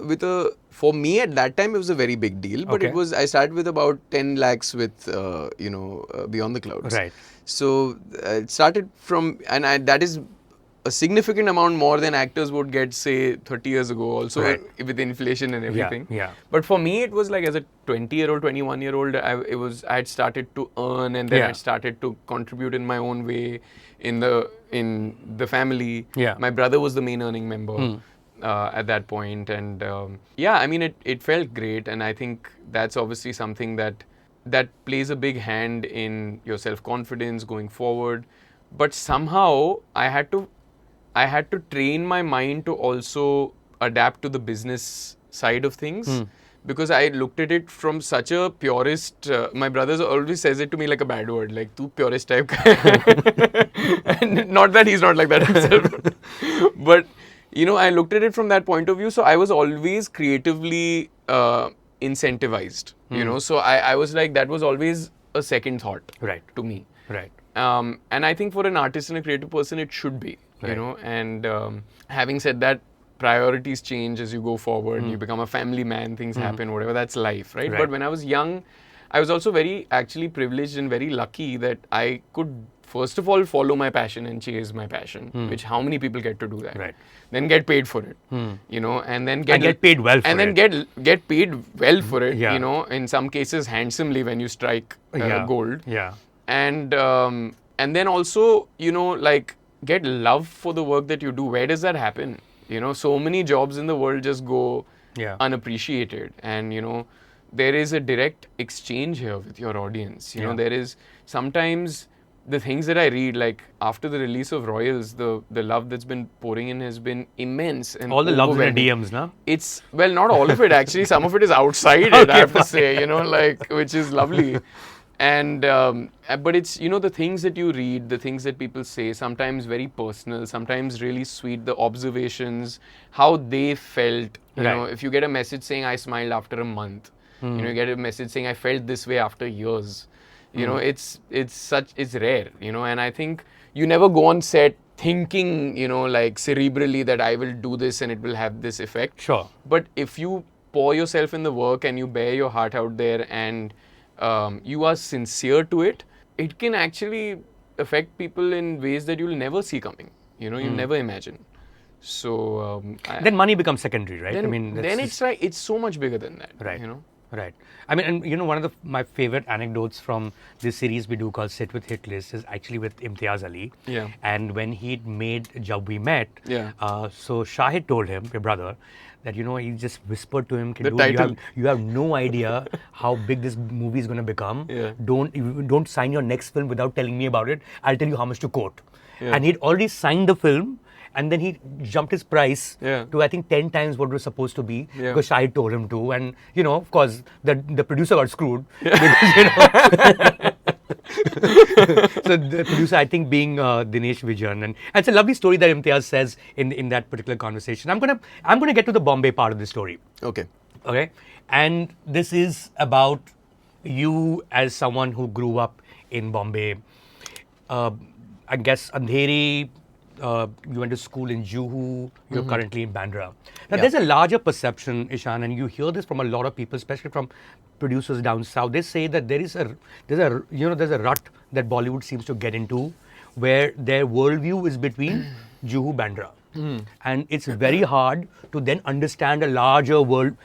with a. For me at that time, it was a very big deal. But Okay. I started with about 10 lakhs with Beyond the Clouds. Right. So it started from, and that is a significant amount more than actors would get, say, 30 years ago. Also Right. with inflation and everything. Yeah. But for me, it was like as a 20-year-old, 21-year-old, I had started to earn, and then Yeah. I started to contribute in my own way in the family. Yeah. My brother was the main earning member at that point, and I mean, it felt great, and I think that's obviously something that plays a big hand in your self-confidence going forward. But somehow I had to train my mind to also adapt to the business side of things. Because I looked at it from such a purist. My brother always says it to me like a bad word, like "tu purist type guy." And not that he's not like that himself, but I looked at it from that point of view. So I was always creatively incentivized. So I was like, that was always a second thought, Right. to me. Right. And I think for an artist and a creative person, it should be. Right. And having said that, priorities change as you go forward. You become a family man, things happen, whatever, that's life, right? But when I was young, I was also very actually privileged and very lucky that I could, first of all, follow my passion and chase my passion, which how many people get to do that? Right. Then get paid for it, and then get paid well for and then it. get paid well for it, Yeah. in some cases handsomely when you strike gold. Yeah. And then also, like, get love for the work that you do. Where does that happen? So many jobs in the world just go unappreciated, and there is a direct exchange here with your audience. There is sometimes the things that I read, like after the release of Royals, the love that's been pouring in has been immense and All the love's in the overwhelming. DMs, no? It's, well, not all of it actually. Some of it is outside it, I have to say, like, which is lovely. And but it's, the things that you read, the things that people say, sometimes very personal, sometimes really sweet, the observations, how they felt. If you get a message saying I smiled after a month, you get a message saying I felt this way after years. It's rare, and I think you never go on set thinking, like cerebrally that I will do this and it will have this effect. Sure. But if you pour yourself in the work and you bear your heart out there and you are sincere to it, it can actually affect people in ways that you'll never see coming. You'll never imagine. So then money becomes secondary, right? Then it's like, it's so much bigger than that. Right. Right. And one of my favorite anecdotes from this series we do called Sit with Hitlist is actually with Imtiaz Ali. Yeah. And when he'd made Jab We Met, Yeah. So Shahid told him, your brother, that he just whispered to him, The "Dude, title. you have no idea how big this movie is going to become. Yeah. Don't sign your next film without telling me about it. I'll tell you how much to quote." Yeah. And he'd already signed the film. And then he jumped his price to, I think, 10 times what it was supposed to be, because Shahid told him to. And, of course, the producer got screwed. Because, so the producer, I think, being Dinesh Vijayan. And it's a lovely story that Imtiaz says in that particular conversation. I'm gonna get to the Bombay part of the story. Okay. Okay. And this is about you as someone who grew up in Bombay. I guess Andheri. You went to school in Juhu, you're currently in Bandra. Now, there's a larger perception, Ishaan, and you hear this from a lot of people, especially from producers down south. They say that there's a rut that Bollywood seems to get into, where their worldview is between Juhu, Bandra. And it's very hard to then understand a larger world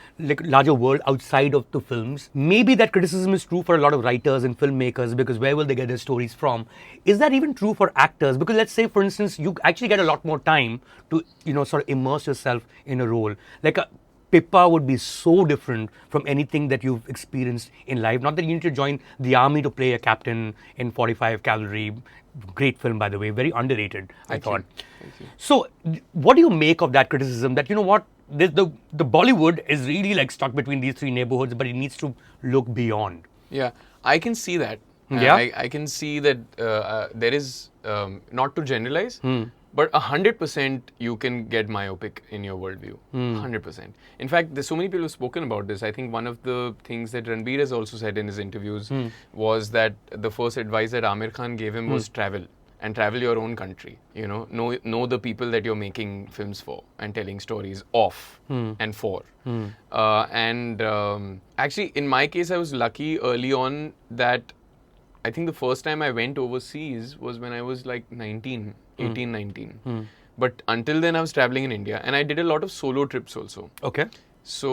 outside of the films. Maybe that criticism is true for a lot of writers and filmmakers, because where will they get their stories from? Is that even true for actors? Because let's say, for instance, you actually get a lot more time to, sort of immerse yourself in a role. Like a Pippa would be so different from anything that you've experienced in life. Not that you need to join the army to play a captain in 45 Cavalry. Great film, by the way, very underrated, I thought. Thank you. So, what do you make of that criticism that, the Bollywood is really like stuck between these three neighborhoods, but it needs to look beyond? Yeah, I can see that. Yeah. I can see that there is, not to generalize, but 100% you can get myopic in your worldview. 100%. In fact, there's so many people who've spoken about this. I think one of the things that Ranbir has also said in his interviews was that the first advice that Amir Khan gave him was travel and travel your own country. You know the people that you're making films for and telling stories of and for. Actually, in my case, I was lucky early on that I think the first time I went overseas was when I was like 19. But until then, I was traveling in India, and I did a lot of solo trips also. Okay. So,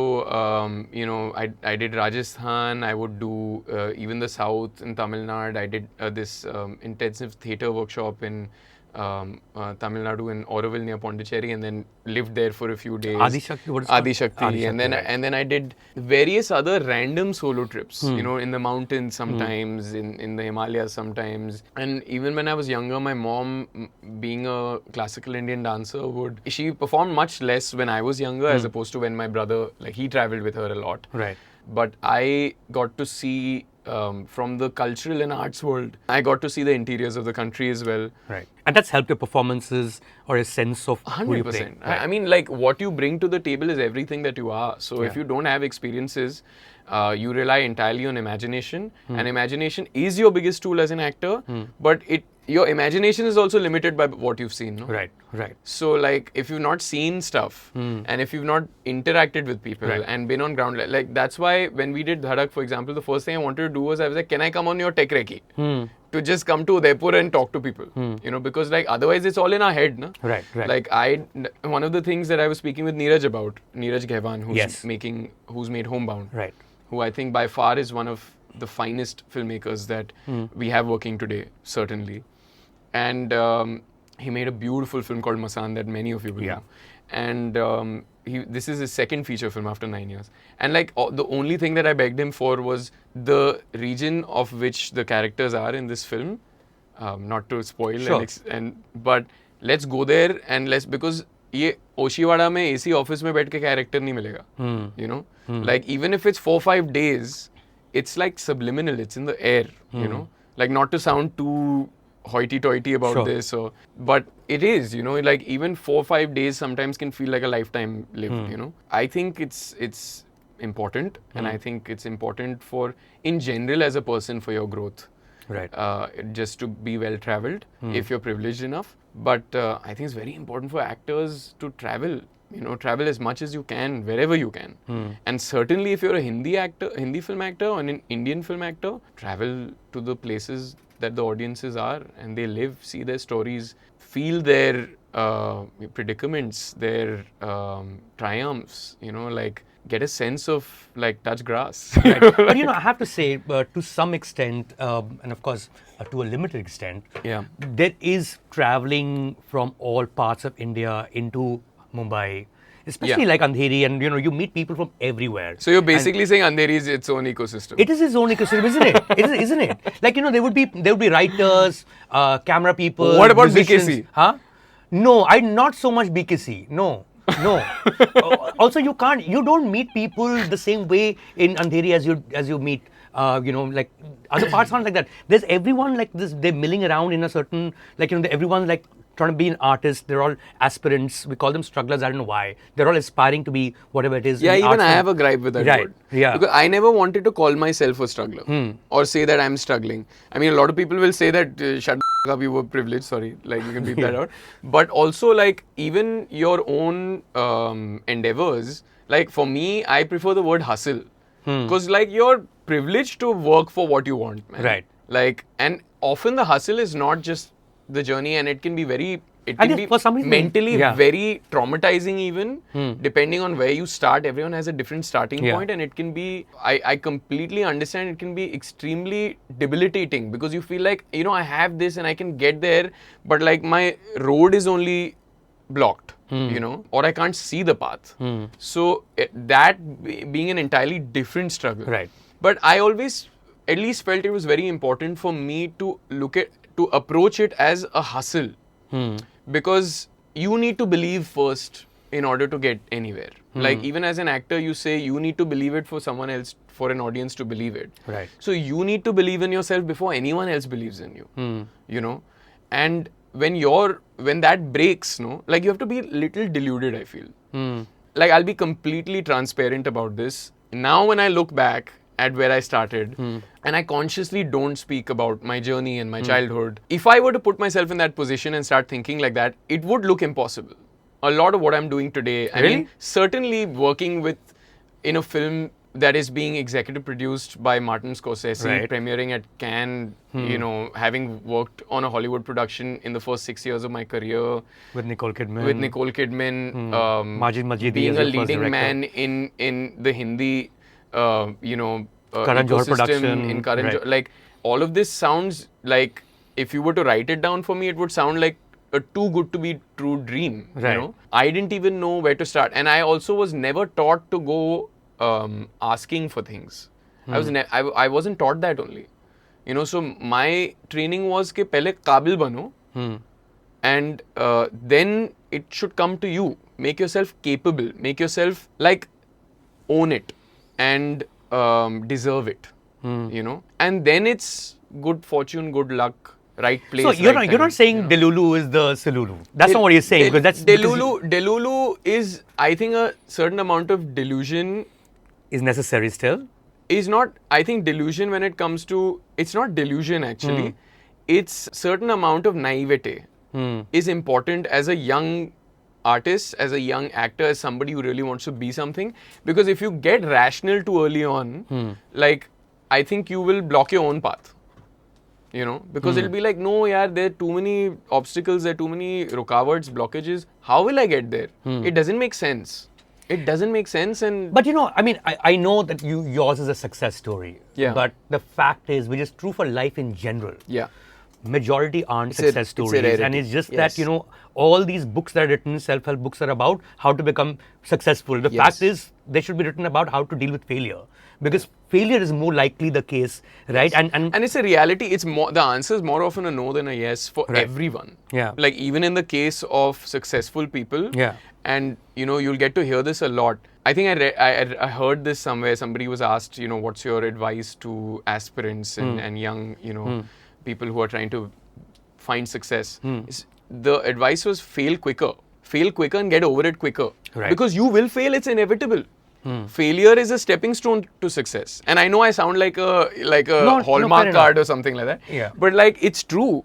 I did Rajasthan, I would do even the South in Tamil Nadu. I did this intensive theatre workshop in Tamil Nadu in Auroville near Pondicherry, and then lived there for a few days. Adi Shakti, what is it? Adi Shakti, Adi and Shakti, then right. and then I did various other random solo trips. In the mountains sometimes, in the Himalayas sometimes, and even when I was younger, my mom, being a classical Indian dancer, she performed much less when I was younger as opposed to when my brother, like he traveled with her a lot. Right. But I got to see. From the cultural and arts world, I got to see the interiors of the country as well. Right. And that's helped your performances or a sense of who you play. 100%. I mean, like, what you bring to the table is everything that you are. So if you don't have experiences, you rely entirely on imagination. And imagination is your biggest tool as an actor. But your imagination is also limited by what you've seen. No? Right. So, like, if you've not seen stuff and if you've not interacted with people and been on ground, like, that's why when we did Dhadak, for example, the first thing I wanted to do was I was like, can I come on your tech recce? To just come to Udaipur and talk to people, because like otherwise it's all in our head, no? Right. Like one of the things that I was speaking with Neeraj about, Neeraj Ghaywan, who's made Homebound, Right. who I think by far is one of the finest filmmakers that we have working today, certainly. And he made a beautiful film called Masan that many of you will know. And this is his second feature film after 9 years. And like the only thing that I begged him for was the region of which the characters are in this film. Not to spoil, but let's go there and because ये ओशीवाड़ा में AC office में बैठ के character नहीं मिलेगा. Like even if it's 4-5 days, it's like subliminal. It's in the air. Like not to sound too hoity-toity about this, but it is, like even 4-5 days sometimes can feel like a lifetime lived, I think it's important, and I think it's important for, in general, as a person, for your growth. Right. Just to be well-traveled, if you're privileged enough. But I think it's very important for actors to travel. Travel as much as you can, wherever you can. And certainly if you're a Hindi film actor or an Indian film actor, travel to the places that the audiences are, and they live, see their stories, feel their predicaments, their triumphs, like get a sense of like touch grass. Right. But I have to say, to some extent, and of course to a limited extent, there is traveling from all parts of India into Mumbai, especially like Andheri, and you meet people from everywhere. So you're basically saying Andheri is its own ecosystem. It is its own ecosystem, isn't it? Isn't it? Like there would be writers, camera people. What about musicians. BKC? Huh? No, not so much BKC. No. Also, you don't meet people the same way in Andheri as you meet. Like other parts aren't like that. There's everyone like this. They're milling around in a certain everyone's like trying to be an artist. They're all aspirants. We call them strugglers. I don't know why. They're all aspiring to be whatever it is. Yeah, even I have a gripe with that word. Yeah. Because I never wanted to call myself a struggler or say that I'm struggling. I mean, a lot of people will say that shut up, you were privileged. Sorry, like you can beep that out. But also, like even your own endeavors. Like for me, I prefer the word hustle because like you're privileged to work for what you want, man. Right. Like, and often the hustle is not just the journey, and it can be for some reason, mentally very traumatizing even, depending on where you start. Everyone has a different starting point, and it can be, I completely understand, it can be extremely debilitating because you feel like, I have this and I can get there, but like my road is only blocked, or I can't see the path. So that being an entirely different struggle. Right. But I always at least felt it was very important for me to approach it as a hustle. Because you need to believe first in order to get anywhere. Like even as an actor, you say you need to believe it for someone else, for an audience to believe it. Right. So you need to believe in yourself before anyone else believes in you. And when that breaks, like you have to be a little deluded, I feel. Like I'll be completely transparent about this. Now when I look back at where I started, and I consciously don't speak about my journey and my childhood. If I were to put myself in that position and start thinking like that, it would look impossible. A lot of what I'm doing today, I mean, certainly working in a film that is being executive produced by Martin Scorsese, premiering at Cannes, you know, having worked on a Hollywood production in the first 6 years of my career. With Nicole Kidman. Majid Majidi being a leading man in the Hindi, ecosystem in Karan Johar. Like, all of this sounds like, if you were to write it down for me, it would sound like a too good to be true dream. You know? I didn't even know where to start. And I also was never taught to go asking for things. I wasn't taught that only. You know, so my training was कि पहले काबिल बनो, and then it should come to you. Make yourself capable. Make yourself like own it and deserve it. You know, and then it's good fortune, good luck, right place. So you're not saying Delulu is the Silulu. That's not what you're saying, because that's Delulu is, I think, a certain amount of delusion is necessary still. Is not, I think, delusion when it comes to, it's not delusion actually. It's certain amount of naivete is important as a young artist, as a young actor, as somebody who really wants to be something. Because if you get rational too early on, like, I think you will block your own path. You know, because it'll be like, no, yaar, there are too many obstacles, there are too many rukawarts, blockages. How will I get there? It doesn't make sense. It doesn't make sense. But you know, I mean, I know that yours is a success story. Yeah. But the fact is, which is true for life in general. Yeah. Majority aren't success stories. And it's just that, you know, all these books that are written, self-help books, are about how to become successful. The fact is, they should be written about how to deal with failure. Because failure is more likely the case, right? And it's a reality. It's more, the answer is more often a no than a yes for everyone. Yeah. Like, even in the case of successful people. Yeah. And, you know, you'll get to hear this a lot. I think I heard this somewhere. Somebody was asked, you know, what's your advice to aspirants and young, you know, people who are trying to find success. The advice was fail quicker and get over it quicker. Because you will fail, it's inevitable. Failure is a stepping stone to success. And I know I sound like a Hallmark card or something like that. Yeah. But like, it's true.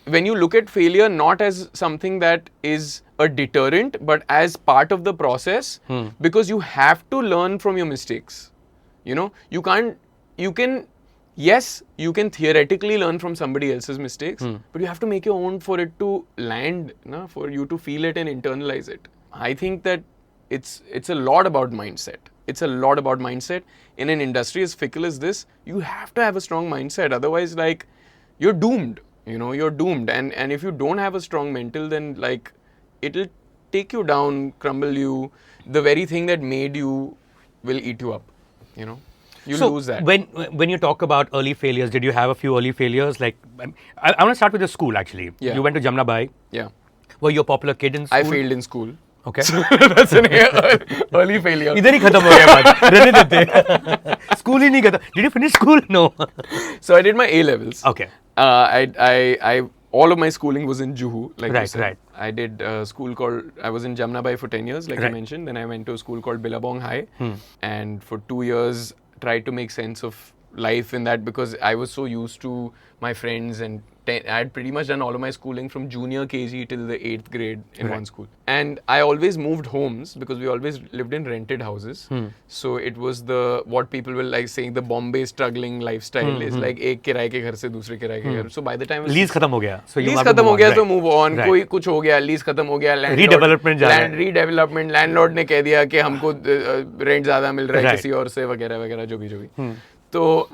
When you look at failure not as something that is a deterrent, but as part of the process, because you have to learn from your mistakes. You know, you can theoretically learn from somebody else's mistakes, but you have to make your own for it to land, for you to feel it and internalize it. I think that it's a lot about mindset. It's a lot about mindset. In an industry as fickle as this, you have to have a strong mindset. Otherwise, like, you're doomed. You know, you're doomed. And if you don't have a strong mental, then like, it'll take you down, crumble you. The very thing that made you will eat you up. You know, you'll lose that. When you talk about early failures, did you have a few early failures? Like, I want to start with the school actually. Yeah. You went to Jamnabai. Yeah. Were you a popular kid in school? I failed in school. Okay. So that's an early failure. इधर ही खत्म हो गया बात. रहने देते. School ही नहीं खत्म. Did you finish school? No. So I did my A levels. Okay. I all of my schooling was in Juhu, like you said. Right. I did a school called, I was in Jamnabai for 10 years, like I mentioned. Then I went to a school called Billabong High. And for 2 years, tried to make sense of life in that, because I was so used to my friends, and I had pretty much done all of my schooling from junior KG till the 8th grade in one school. And I always moved homes because we always lived in rented houses. So it was what people will like saying the Bombay struggling lifestyle is like एक किराए के घर से दूसरे किराए के घर. So by the time lease खत्म हो गया. So lease खत्म हो गया, so move on. कोई कुछ हो गया, lease खत्म हो गया, redevelopment landlord ने कह दिया कि हमको rent ज़्यादा मिल रहा है किसी और से, वगैरह वगैरह जो भी. तो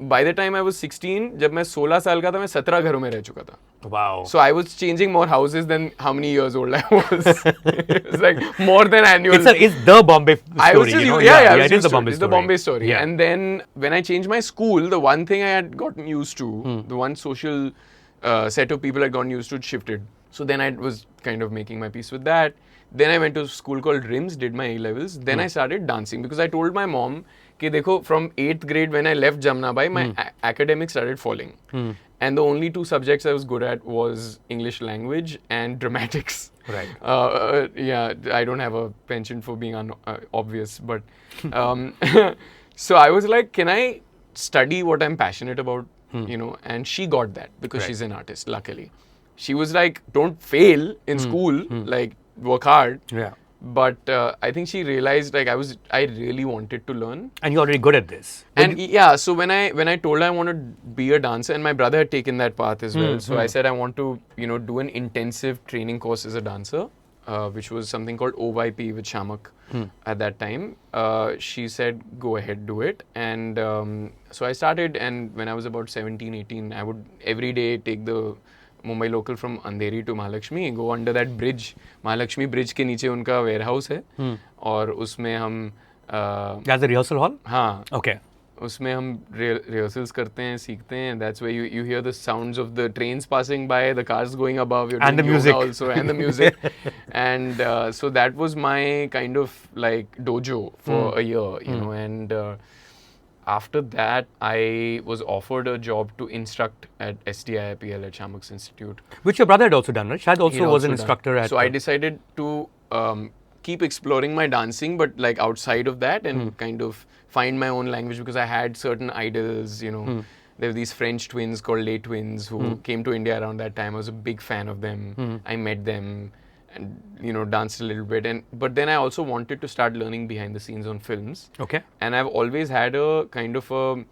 by the time I was 16, जब मैं 16 साल का था, मैं 17 घरों में रह चुका था. Wow. So I was changing more houses than how many years old I was. It was like more than annual. It's the Bombay story. I was just, it is the Bombay story. Yeah. And then when I changed my school, the one thing I had gotten used to, the one social set of people I had gotten used to, shifted. So then I was kind of making my peace with that. Then I went to a school called RIMS, did my A-levels. Then I started dancing because I told my mom, कि देखो, from 8th grade when I left Jamnabai, my academics started falling. And the only 2 subjects I was good at was English language and dramatics. Right. Yeah, I don't have a penchant for being obvious, but So I was like, can I study what I'm passionate about, you know? And she got that because she's an artist, luckily. She was like, don't fail in school, like work hard. Yeah. But I think she realized like I really wanted to learn. And you're already good at this. And yeah, so when I told her I want to be a dancer, and my brother had taken that path as well. So I said I want to, you know, do an intensive training course as a dancer, which was something called OYP with Shamak at that time. She said, go ahead, do it. And so I started, and when I was about 17, 18, I would every day take the Mumbai local from Andheri to Mahalakshmi, go under that bridge. Mahalakshmi bridge के नीचे उनका warehouse है, और उसमें हम That's the rehearsal hall? हाँ, Okay. उसमें हम rehearsals करते हैं, सीखते हैं. That's where you hear the sounds of the trains passing by, the cars going above, you're And doing the music. yoga also, and the music. And so that was my kind of like dojo for a year, you know. And after that, I was offered a job to instruct at SDIIPL at Shamak's Institute. Which your brother had also done, right? Shahid also He'd was an done. instructor at... So I decided to keep exploring my dancing, but like outside of that, and kind of find my own language, because I had certain idols, you know. There were these French twins called Les Twins who came to India around that time. I was a big fan of them. I met them and, you know, danced a little bit. But then I also wanted to start learning behind the scenes on films. Okay. And I've always had a kind of a,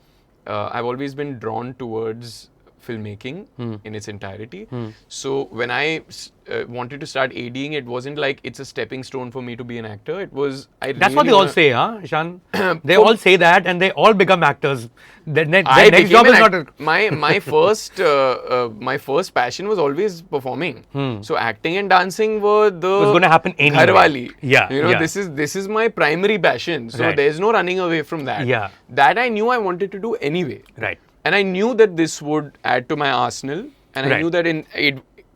I've always been drawn towards filmmaking in its entirety. So when I wanted to start ADing, it wasn't like it's a stepping stone for me to be an actor. It was, That's what they all say, huh, Ishaan? They all say that, and they all become actors. Their next job is not... My first passion was always performing. So acting and dancing were the... It was going to happen anyway. Gharwali. Yeah. You know, yeah. this is my primary passion. So Right. there's no running away from that. Yeah. That I knew I wanted to do anyway. Right. And I knew that this would add to my arsenal. And I Right. knew that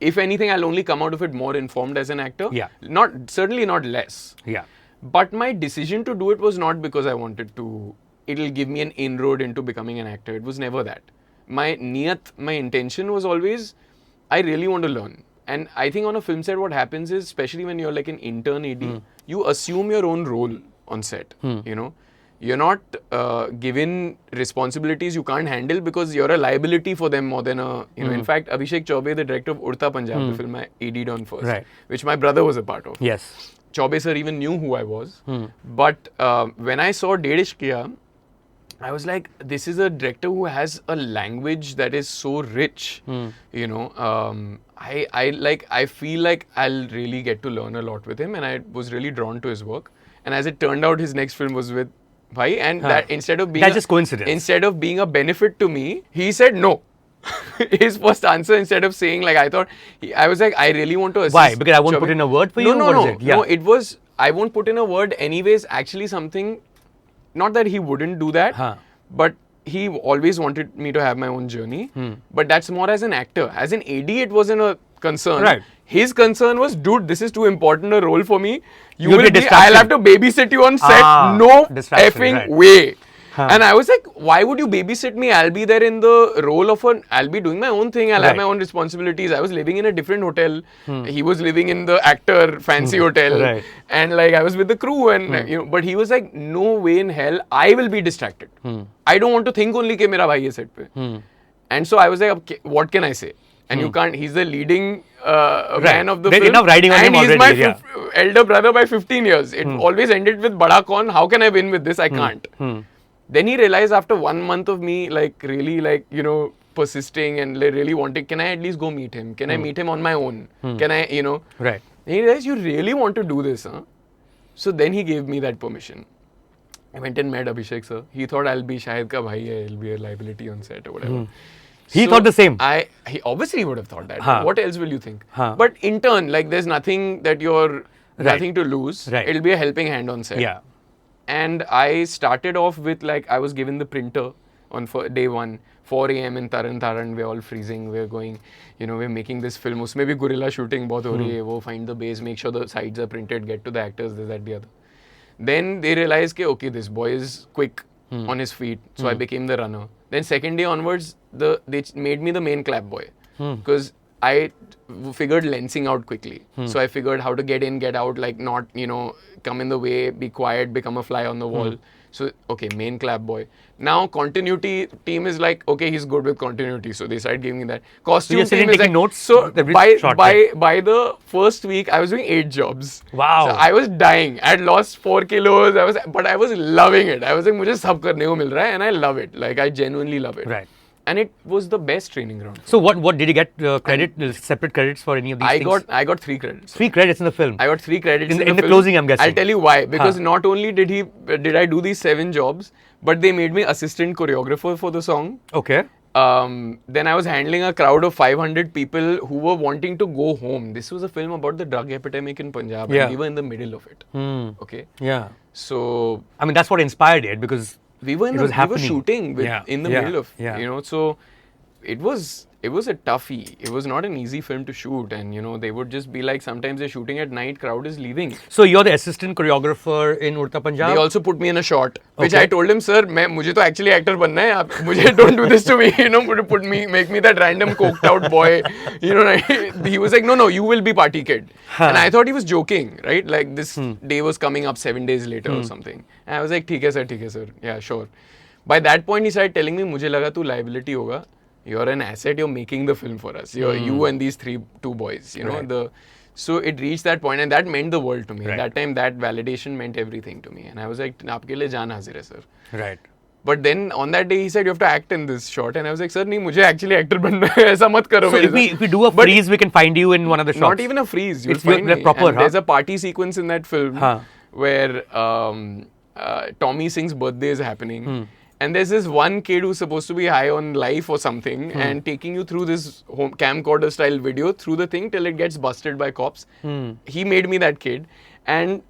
if anything, I'll only come out of it more informed as an actor. Yeah. Certainly not less. Yeah. But my decision to do it was not because I wanted to, it'll give me an inroad into becoming an actor. It was never that. My intention was always, I really want to learn. And I think on a film set, what happens is, especially when you're like an intern AD, you assume your own role on set, you know. You're not given responsibilities you can't handle because you're a liability for them more than a, you know. In fact, Abhishek Chaubey, the director of Udta, Punjab, the film I AD'd on first, Right. which my brother was a part of. Yes. Chaubey sir even knew who I was. But when I saw Ded Ishq Kiya, I was like, this is a director who has a language that is so rich, you know. I feel like I'll really get to learn a lot with him, and I was really drawn to his work. And as it turned out, his next film was with Bhai, and that instead of being That's just coincidence. Instead of being a benefit to me, he said no. His first answer, instead of saying like, I was like, I really want to assist. Why? Because I won't put in a word for you? No, What no. is it? Yeah. No, it was, I won't put in a word anyways, actually something, not that he wouldn't do that, but he always wanted me to have my own journey. But that's more as an actor. As an AD, it wasn't a concern. Right. His concern was, dude, this is too important a role for me. You'll be a distraction. I'll have to babysit you on set. No distraction, effing right. way. And I was like, why would you babysit me? I'll be there in the role of I'll be doing my own thing. I'll have my own responsibilities. I was living in a different hotel. He was living in the actor fancy hotel. Right. And like I was with the crew, and you know, but he was like, no way in hell, I will be distracted. I don't want to think only ke mera bhai hai set pe. And so I was like, okay, what can I say? And you can't, he's the leading man of the There's film. enough riding on him and he's already, my elder brother by 15 years. It always ended with Bada Kaun, how can I win with this? I can't. Then he realized after 1 month of me, like really like, you know, persisting and really wanting, can I at least go meet him? Can I meet him on my own? Can I, you know? Right. And he realized, you really want to do this, huh? So then he gave me that permission. I went and met Abhishek sir. He thought I'll be Shahid ka bhai hai, I'll be a liability on set or whatever. He thought the same. He obviously would have thought that. What else will you think? But in turn, like there's nothing that nothing to lose. Right. It'll be a helping hand on set. Yeah. And I started off with like, I was given the printer on day one, 4 a.m. in Taran, we're all freezing, we're going, you know, we're making this film. Usme bhi guerrilla shooting bahut ho rahi hai, wo find the base, make sure the sides are printed, get to the actors, this, that, the other. Then they realized, okay, this boy is quick on his feet, so I became the runner. Then second day onwards, they made me the main clap boy because I figured lensing out quickly. So I figured how to get in, get out, like not, you know, come in the way, be quiet, become a fly on the wall. So, okay, main clap boy. Now, continuity team is like, okay, he's good with continuity. So, they started giving me that. Costume you're team is taking like, notes so every shot, by the first week, I was doing 8 jobs. Wow. So, I was dying. I had lost 4 kilos. But I was loving it. I was like, मुझे सब करने को मिल रहा है, and I love it. Like, I genuinely love it. Right. And it was the best training ground. So what did you get separate credits for any of these things? I got 3 credits. 3 credits in the film. I got 3 credits in the the film. closing, I'm guessing. I'll tell you why. Because not only did I do these 7 jobs, but they made me assistant choreographer for the song. Okay. Then I was handling a crowd of 500 people who were wanting to go home. This was a film about the drug epidemic in Punjab, and we were in the middle of it. Okay. Yeah. So I mean, that's what inspired it, because we were shooting in the middle of, so it was a toughie. It was not an easy film to shoot, and they would just be like, sometimes they're shooting at night, crowd is leaving. So you're the assistant choreographer in Udta Punjab? They also put me in a shot, which I told him, sir, मुझे तो actually actor बनना है, आप मुझे don't do this to me, make me that random coked out boy, he was like, no, you will be party kid. And I thought he was joking, right? Like this day was coming up 7 days later or something. And I was like, ठीक है sir, yeah, sure. By that point, he started telling me, मुझे लगा तू liability होगा. You're an asset, you're making the film for us. You and these 2 boys, so it reached that point, and that meant the world to me. At that time, that validation meant everything to me. And I was like, aapke liye jaan hazir hai, sir. Right. But then on that day, he said, you have to act in this shot. And I was like, sir, nahi, mujhe actually actor banna hai. Aisa mat karo. So if we do a freeze, we can find you in one of the shots. Not even a freeze. You'll find me. Proper, and there's a party sequence in that film where Tommy Singh's birthday is happening. And there's this one kid who's supposed to be high on life or something and taking you through this home camcorder style video through the thing till it gets busted by cops. He made me that kid. And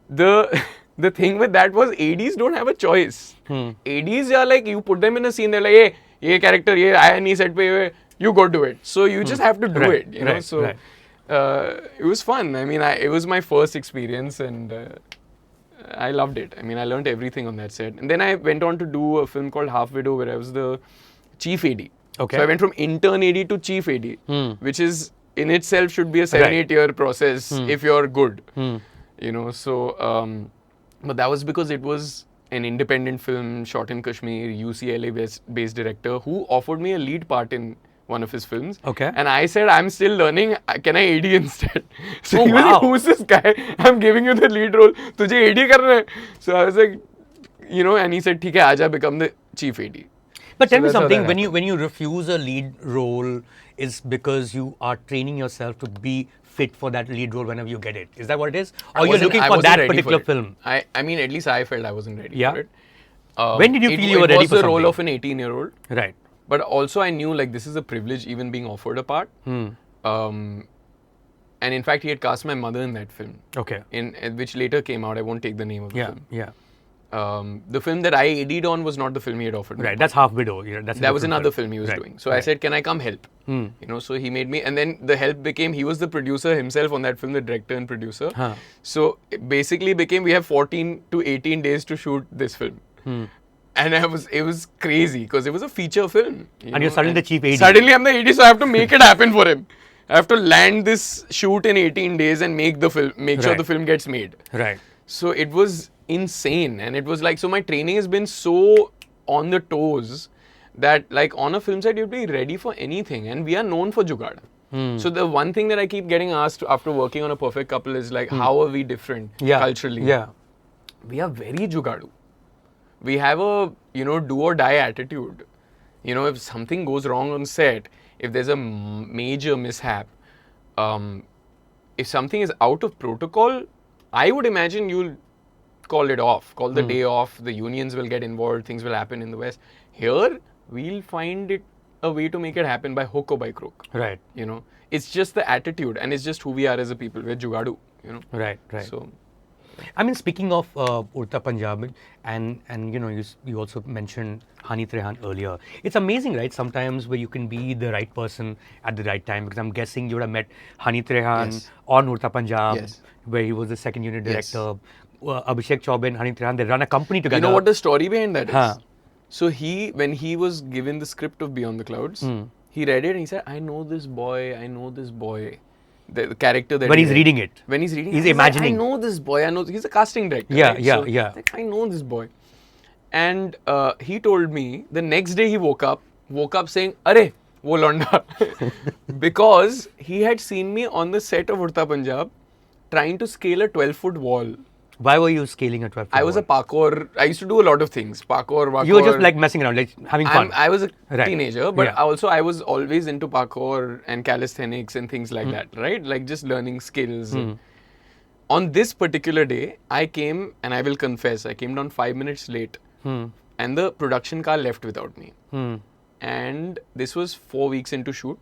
the thing with that was ADs don't have a choice. ADs are like, you put them in a scene, they're like, hey, ye character, ye aaya nahi set pe, you go do it. So you just have to do it, know. So it was fun. I mean, it was my first experience, and I loved it. I mean, I learned everything on that set. And then I went on to do a film called Half Widow, where I was the chief AD. Okay. So I went from intern AD to chief AD, which is in itself should be a 7-8 year process if you're good. So, but that was because it was an independent film shot in Kashmir, UCLA based director who offered me a lead part in one of his films. Okay. And I said, I'm still learning. Can I AD instead? So he was like, who's this guy? I'm giving you the lead role. Tujhe AD karna hai. So I was like, and he said, theek hai, aaja, become the chief AD. But tell me something, when you refuse a lead role, is because you are training yourself to be fit for that lead role whenever you get it. Is that what it is? Or you're looking for that particular film? I mean, at least I felt I wasn't ready for it. When did you feel you were ready for something? It was the role of an 18-year-old. Right. But also I knew like this is a privilege even being offered a part. And in fact, he had cast my mother in that film. Okay. Which later came out. I won't take the name of the film. Yeah. The film that I AD'd on was not the film he had offered me. Right, that's Half Widow. That was another film he was doing. So I said, can I come help? So he made me, and then the help became, he was the producer himself on that film, the director and producer. So it basically became, we have 14 to 18 days to shoot this film. And it was crazy because it was a feature film. And you're suddenly the chief AD. Suddenly I'm the AD, so I have to make it happen for him. I have to land this shoot in 18 days and make the film, sure the film gets made. Right. So it was insane, and it was like, so my training has been so on the toes that like on a film set you'd be ready for anything, and we are known for jugaad. So the one thing that I keep getting asked after working on A Perfect Couple is like, how are we different culturally? Yeah. We are very jugaadu. We have a, do or die attitude. If something goes wrong on set, if there's a major mishap, if something is out of protocol, I would imagine you'll call it off, call the day off, the unions will get involved, things will happen in the West. Here, we'll find it a way to make it happen by hook or by crook. Right. It's just the attitude, and it's just who we are as a people. We're jugaadu, Right. So, I mean, speaking of Udta Punjab, and you also mentioned Hani Trehan earlier. It's amazing, right? Sometimes where you can be the right person at the right time. Because I'm guessing you would have met Hani Trehan on Udta Punjab, where he was the second unit director. Abhishek Chaubey and Hani Trehan, they run a company together. You know what the story behind that is? So when he was given the script of Beyond the Clouds, he read it and he said, I know this boy. The character that when he's reading it. When he's reading he's imagining. Like, I know this boy. He's a casting director. Yeah, right? yeah. Like, I know this boy. And he told me the next day he woke up saying, "Arey, wo londa," because he had seen me on the set of Udta Punjab trying to scale a 12-foot wall. Why were you scaling a 12-foot I was a parkour. I used to do a lot of things. Parkour. You were just like messing around, like having fun. I was a Right. teenager, but Yeah. also I was always into parkour and calisthenics and things like that, right? Like just learning skills. On this particular day, I came, and I will confess, I came down 5 minutes late, and the production car left without me. And this was 4 weeks into shoot.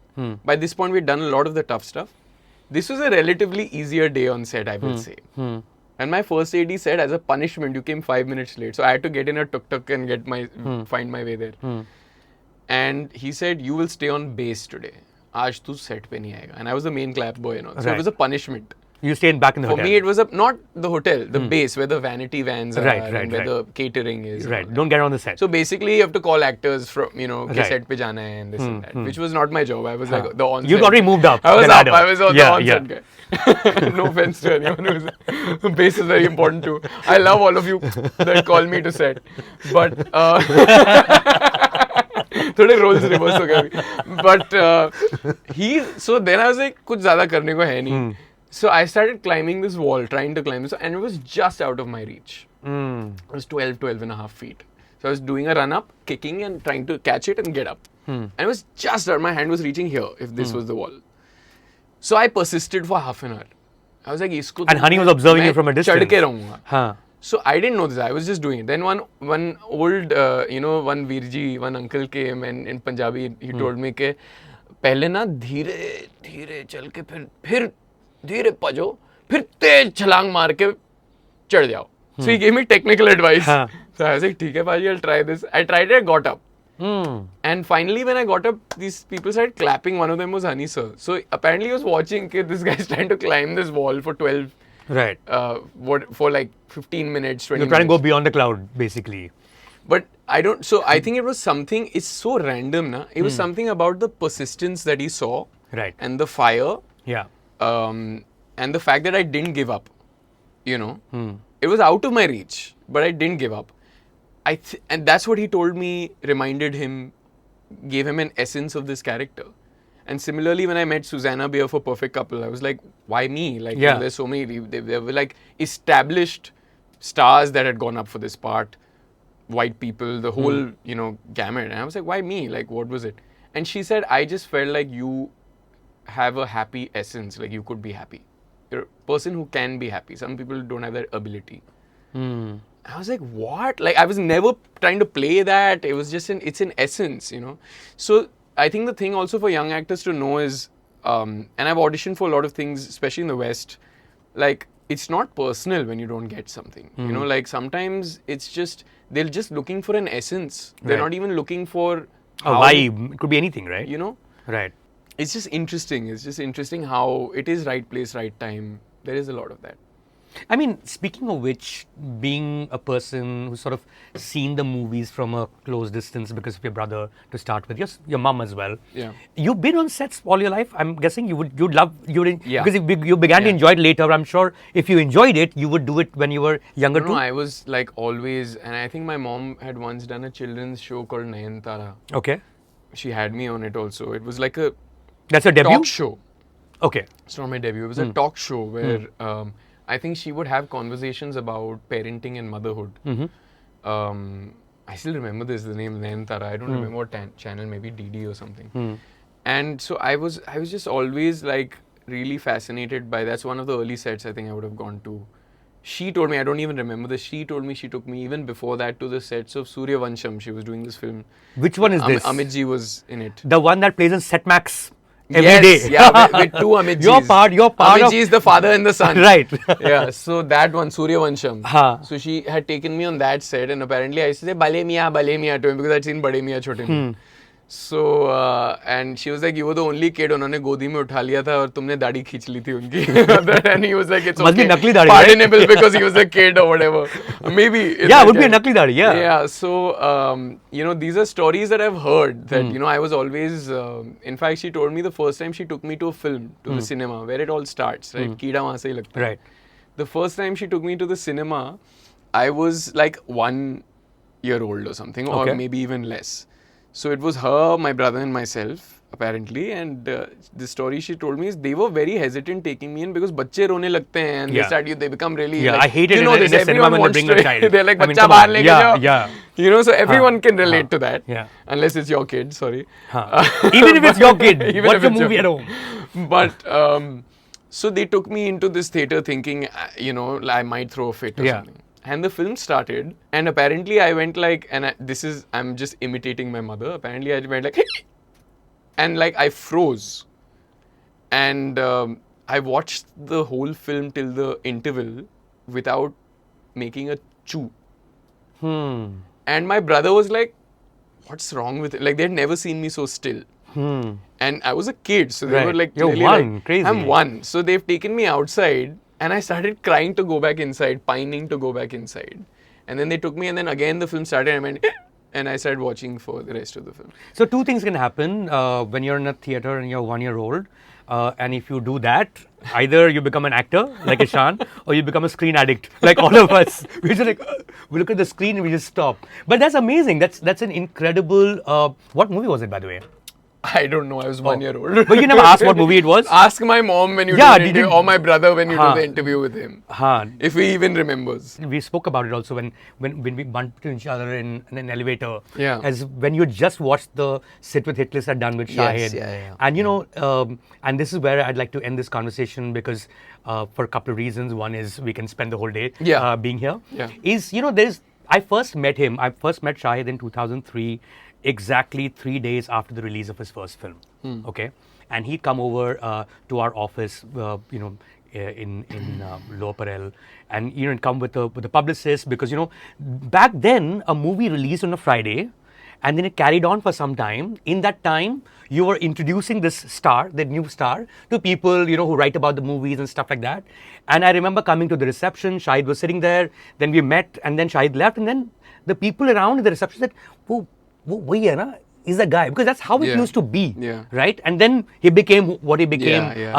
By this point, we'd done a lot of the tough stuff. This was a relatively easier day on set, I will say. And my first AD said, as a punishment, you came 5 minutes late. So I had to get in a tuk-tuk and get find my way there. And he said, you will stay on base today. Aaj tu set pe nahi aayega. And I was the main clap boy and all. So it was a punishment. You stayed back in the For hotel. me, it was not the hotel, the base where the vanity vans are and where the catering is. Right. Don't get on the set. So basically, you have to call actors from, ke Right. set pe jana hai and this and that, which was not my job. I was like the on-set. You'd already moved up. I was the up. ladder. I was on the on-set guy. No offense to anyone who's... Base is very important too. I love all of you that call me to set. But... थोड़े roles reverse हो गए अभी. But so then I was like, कुछ ज़्यादा करने को है नहीं. So I started climbing this wall, trying to climb this, and it was just out of my reach. It was 12 and a half feet. So I was doing a run-up, kicking and trying to catch it and get up. And it was just out, my hand was reaching here, if this was the wall. So I persisted for half an hour. I was like, isko And Honey was observing you from a distance. चढ़ के रहूँगा. Huh. So I didn't know this. I was just doing it. Then one old, one Virji, one uncle came and in Punjabi he told me कि पहले ना धीरे धीरे चल के फिर धीरे पजो फिर तेज छलांग मार के चढ़ जाओ. So he gave me technical advice. So I was like, ठीक है पाजी, I'll try this. I tried it, I got up. And finally, when I got up, these people started clapping. One of them was Honey sir. So apparently he was watching कि this guy is trying to climb this wall for 12. Right. For like 15 minutes, 20 You're trying to minutes. go beyond the cloud, basically. But I don't, so I think it was something, it's so random, na? It was something about the persistence that he saw. Right. And the fire. Yeah. And the fact that I didn't give up, It was out of my reach, but I didn't give up. And that's what he told me, reminded him, gave him an essence of this character. And similarly, when I met Susanna Bier for Perfect Couple, I was like, why me? Like, there's so many, they were like established stars that had gone up for this part, white people, the whole, gamut. And I was like, why me? Like, what was it? And she said, I just felt like you have a happy essence, like you could be happy. You're a person who can be happy. Some people don't have that ability. I was like, what? Like, I was never trying to play that. It was just it's an essence, So, I think the thing also for young actors to know is, and I've auditioned for a lot of things, especially in the West, like, it's not personal when you don't get something. Like sometimes it's just, they're just looking for an essence. They're not even looking for a vibe. It could be anything, right? Right. It's just interesting. It's just interesting how it is right place, right time. There is a lot of that. I mean, speaking of which, being a person who's sort of seen the movies from a close distance because of your brother to start with, your mum as well. Yeah. You've been on sets all your life. I'm guessing you'd love, Yeah. because you began to enjoy it later. I'm sure if you enjoyed it, you would do it when you were younger too. No, I was like always, and I think my mom had once done a children's show called Nair. Okay. She had me on it also. It was like a That's your debut? talk show. Okay. It's not my debut. It was a talk show where I think she would have conversations about parenting and motherhood. I still remember this, the name Nair. I don't remember what channel, maybe DD or something. And so I was just always like really fascinated by, that's one of the early sets I think I would have gone to. She told me, I don't even remember this, she told me she took me even before that to the sets of Sooryavansham. She was doing this film. Which one is this? Amit Ji was in it. The one that plays in Setmax every day. Yeah, with two Amit Jis. Your part Amit Ji is the father and the son. Right. Yeah, so that one, Sooryavansham. So she had taken me on that set, and apparently I used to say Bale Miya to him because I'd seen Bade Miya Chote Miya. So, and she was like, you were the only kid उन्होंने गोदी में उठा लिया था और तुमने दाढ़ी खींच ली थी उनकी. And he was like, it's Must be okay, नकली दाढ़ी, pardonable, right? Because he was a kid or whatever. Maybe. Yeah, it would be a नकली दाढ़ी, yeah. Yeah, so, these are stories that I've heard that, I was always, in fact, she told me the first time she took me to a film, to the cinema, where it all starts, right? कीड़ा वहाँ से ही लगता है. Right. The first time she took me to the cinema, I was like 1 year old or something, Okay. or maybe even less. So it was her, my brother, and myself, apparently. And the story she told me is they were very hesitant taking me in because bacche rone lagte hain and Yeah. they become really. Yeah, like, I hate it you know in this. the cinema Everyone when they wants bring to. a child. They're like, I mean, "Bachcha come bahar on. leke Yeah, jao." yeah. You know, so everyone can relate to that. Yeah. Unless it's your kid, sorry. Even if it's your kid, Even watch if the it's your movie at kid. home. But so they took me into this theater thinking, I might throw a fit or Yeah. something. And the film started, and apparently I went like, I'm just imitating my mother. Apparently I went like, and like I froze. And I watched the whole film till the interval without making a chew. And my brother was like, what's wrong with it? Like, they'd never seen me so still. And I was a kid, so they Right. were like, You're clearly one, like, crazy. I'm one. So they've taken me outside, and I started crying to go back inside, pining to go back inside. And then they took me, and then again the film started, and I went, and I started watching for the rest of the film. So two things can happen when you're in a theater and you're 1 year old. And if you do that, either you become an actor like Ishaan, or you become a screen addict like all of us. We just like we look at the screen and we just stop. But that's amazing. That's an incredible. What movie was it, by the way? I don't know. I was 1 year old. But you never asked what movie it was? Ask my mom when you Yeah, do the did interview, you- or my brother when you Huh. do the interview with him. Huh. If he even remembers. We spoke about it also when we bumped into each other in an elevator. Yeah. As when you just watched the Sit with Hitless had done with Yes, Shahid. yeah. And and this is where I'd like to end this conversation because for a couple of reasons. One is we can spend the whole day Yeah. being here. Yeah. I first met Shahid in 2003, exactly 3 days after the release of his first film. Okay. And he'd come over to our office, in Lower Parel, and come with a publicist because back then a movie released on a Friday, and then it carried on for some time. In that time, you were introducing this star, the new star, to people who write about the movies and stuff like that. And I remember coming to the reception. Shahid was sitting there. Then we met, and then Shahid left, and then the people around the reception said, "Oh, is the guy," because that's how it Yeah. used to be, Yeah. right? And then he became what he became Yeah.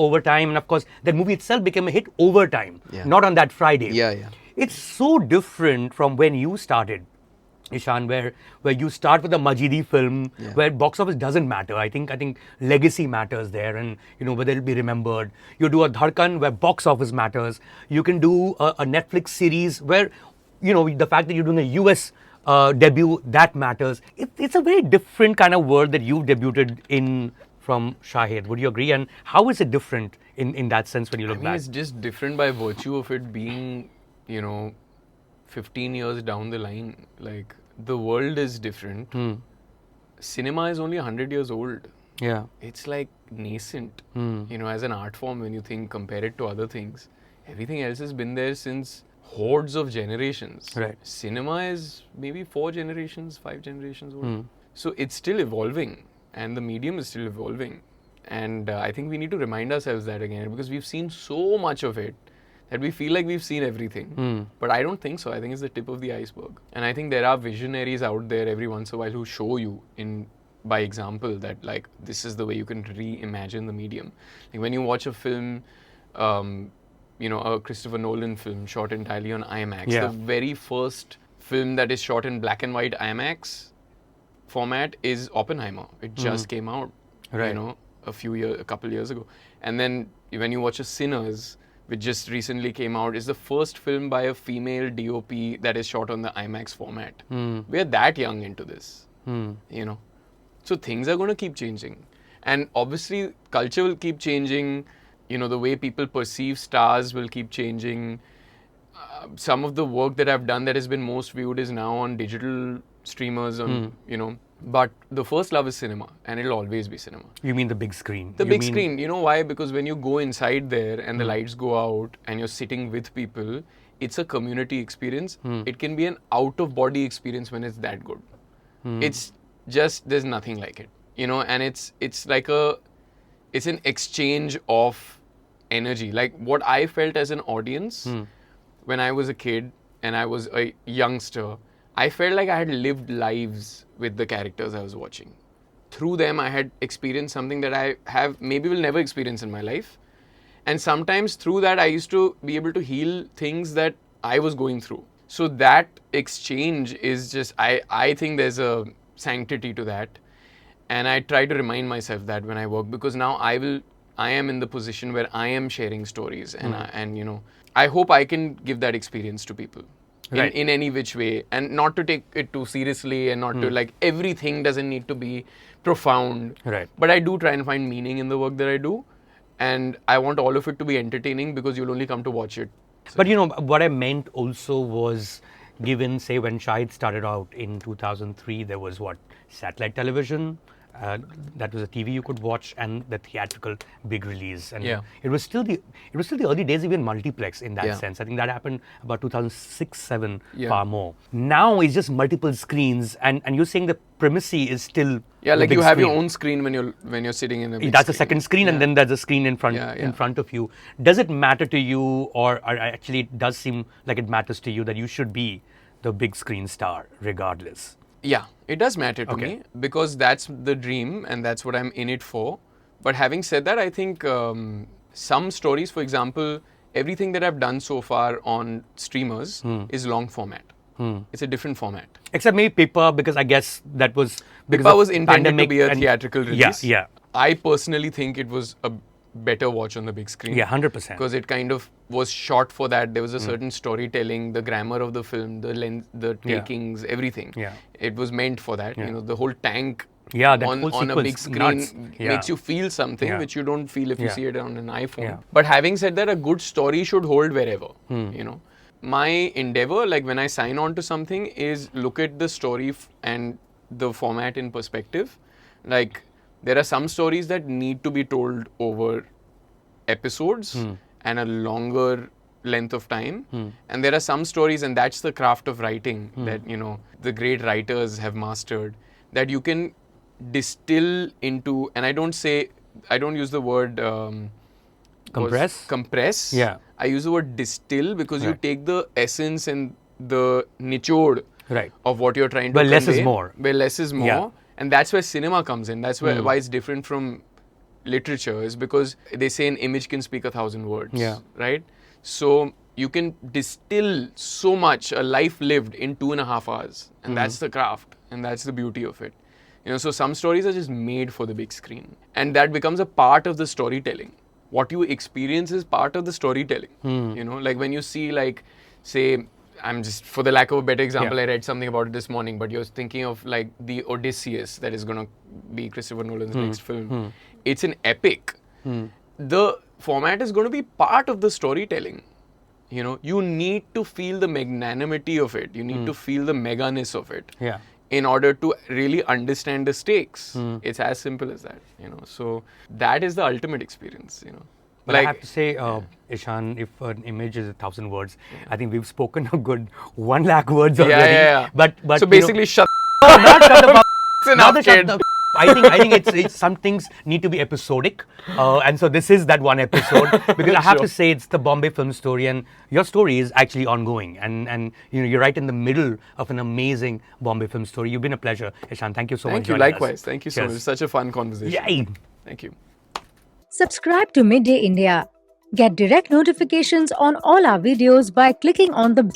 over time, and of course that movie itself became a hit over time, Yeah. not on that Friday. Yeah. It's so different from when you started, Ishaan, where you start with a Majidi film, where box office doesn't matter. I think legacy matters there, and whether it'll be remembered. You do a Dhadkan where box office matters. You can do a Netflix series where the fact that you're doing a US debut, that matters. It's a very different kind of world that you've debuted in from Shahid. Would you agree? And how is it different in that sense when you look I mean, back? it's just different by virtue of it being, 15 years down the line. Like, the world is different. Cinema is only 100 years old. Yeah. It's like nascent, as an art form when you compare it to other things. Everything else has been there since hordes of generations. Right. Cinema is maybe 4 generations, 5 generations old. So it's still evolving, and the medium is still evolving. And I think we need to remind ourselves that again, because we've seen so much of it that we feel like we've seen everything. But I don't think so. I think it's the tip of the iceberg. And I think there are visionaries out there every once in a while who show you by example that like this is the way you can reimagine the medium. Like when you watch a film, a Christopher Nolan film shot entirely on IMAX. Yeah. The very first film that is shot in black and white IMAX format is Oppenheimer. It just came out, Right. a couple years ago. And then when you watch a Sinners, which just recently came out, is the first film by a female DOP that is shot on the IMAX format. We're that young into this, So things are going to keep changing. And obviously, culture will keep changing. The way people perceive stars will keep changing. Some of the work that I've done that has been most viewed is now on digital streamers, But the first love is cinema, and it'll always be cinema. You mean the big screen? The big screen, you know why? Because when you go inside there and the lights go out and you're sitting with people, it's a community experience. It can be an out-of-body experience when it's that good. It's just, there's nothing like it, and it's like it's an exchange of energy. Like what I felt as an audience when I was a kid and I was a youngster, I felt like I had lived lives with the characters I was watching. Through them, I had experienced something that I maybe will never experience in my life. And sometimes through that, I used to be able to heal things that I was going through. So that exchange is just, I think there's a sanctity to that. And I try to remind myself that when I work, because now I am in the position where I am sharing stories, and I hope I can give that experience to people in any which way, and not to take it too seriously, and not to like, everything doesn't need to be profound. Right. But I do try and find meaning in the work that I do, and I want all of it to be entertaining, because you'll only come to watch it. So. But what I meant also was, given, say, when Shahid started out in 2003, there was satellite television. That was a TV you could watch, and the theatrical big release. And it was still the early days, even multiplex in that sense. I think that happened about 2006-07, far more. Now it's just multiple screens, and you're saying the primacy is still like you have your own screen when you're sitting in the big That's screen. a second screen, and then there's a screen in front of you. Does it matter to you, or actually it does seem like it matters to you that you should be the big screen star regardless? Yeah, it does matter to me, because that's the dream and that's what I'm in it for. But having said that, I think some stories, for example, everything that I've done so far on streamers is long format. It's a different format. Except maybe Pippa, because I guess that was... Pippa was intended to be a theatrical release. Yeah. I personally think it was a better watch on the big screen. Yeah, 100%. Because it kind of was shot for that. There was a certain storytelling, the grammar of the film, the lens, the takings, everything. Yeah. It was meant for that. The whole tank that on whole a big screen makes you feel something which you don't feel if you see it on an iPhone. Yeah. But having said that, a good story should hold wherever. My endeavor, like when I sign on to something, is look at the story and the format in perspective. Like, there are some stories that need to be told over episodes and a longer length of time. And there are some stories, and that's the craft of writing that, the great writers have mastered, that you can distill into, and I don't use the word compress. Yeah. I use the word distill, because you take the essence and the nichod of what you're trying to convey. Less is more. Where less is more. Yeah. And that's where cinema comes in. That's why it's different from literature, is because they say an image can speak 1,000 words. Yeah. Right? So you can distill so much, a life lived, in 2.5 hours. And that's the craft. And that's the beauty of it. So some stories are just made for the big screen. And that becomes a part of the storytelling. What you experience is part of the storytelling. Like when you see, like, say, I'm just, for the lack of a better example, I read something about it this morning, but you're thinking of like the Odysseus that is going to be Christopher Nolan's next film. It's an epic. The format is going to be part of the storytelling. You need to feel the magnanimity of it. You need to feel the meganess of it. Yeah. In order to really understand the stakes. It's as simple as that, So that is the ultimate experience, But I have to say, Ishaan, if an image is 1,000 words, I think we've spoken a good 1 lakh words already. Yeah. But so basically, shut no, not shut the It's enough, kid. I think it's some things need to be episodic, and so this is that one episode, because I have to say it's the Bombay Film Story, and your story is actually ongoing, and you're right in the middle of an amazing Bombay Film Story. You've been a pleasure, Ishaan. Thank you so much. Thank you. Likewise. Thank you so much. It's such a fun conversation. Yay. Thank you. Subscribe to Midday India. Get direct notifications on all our videos by clicking on the bell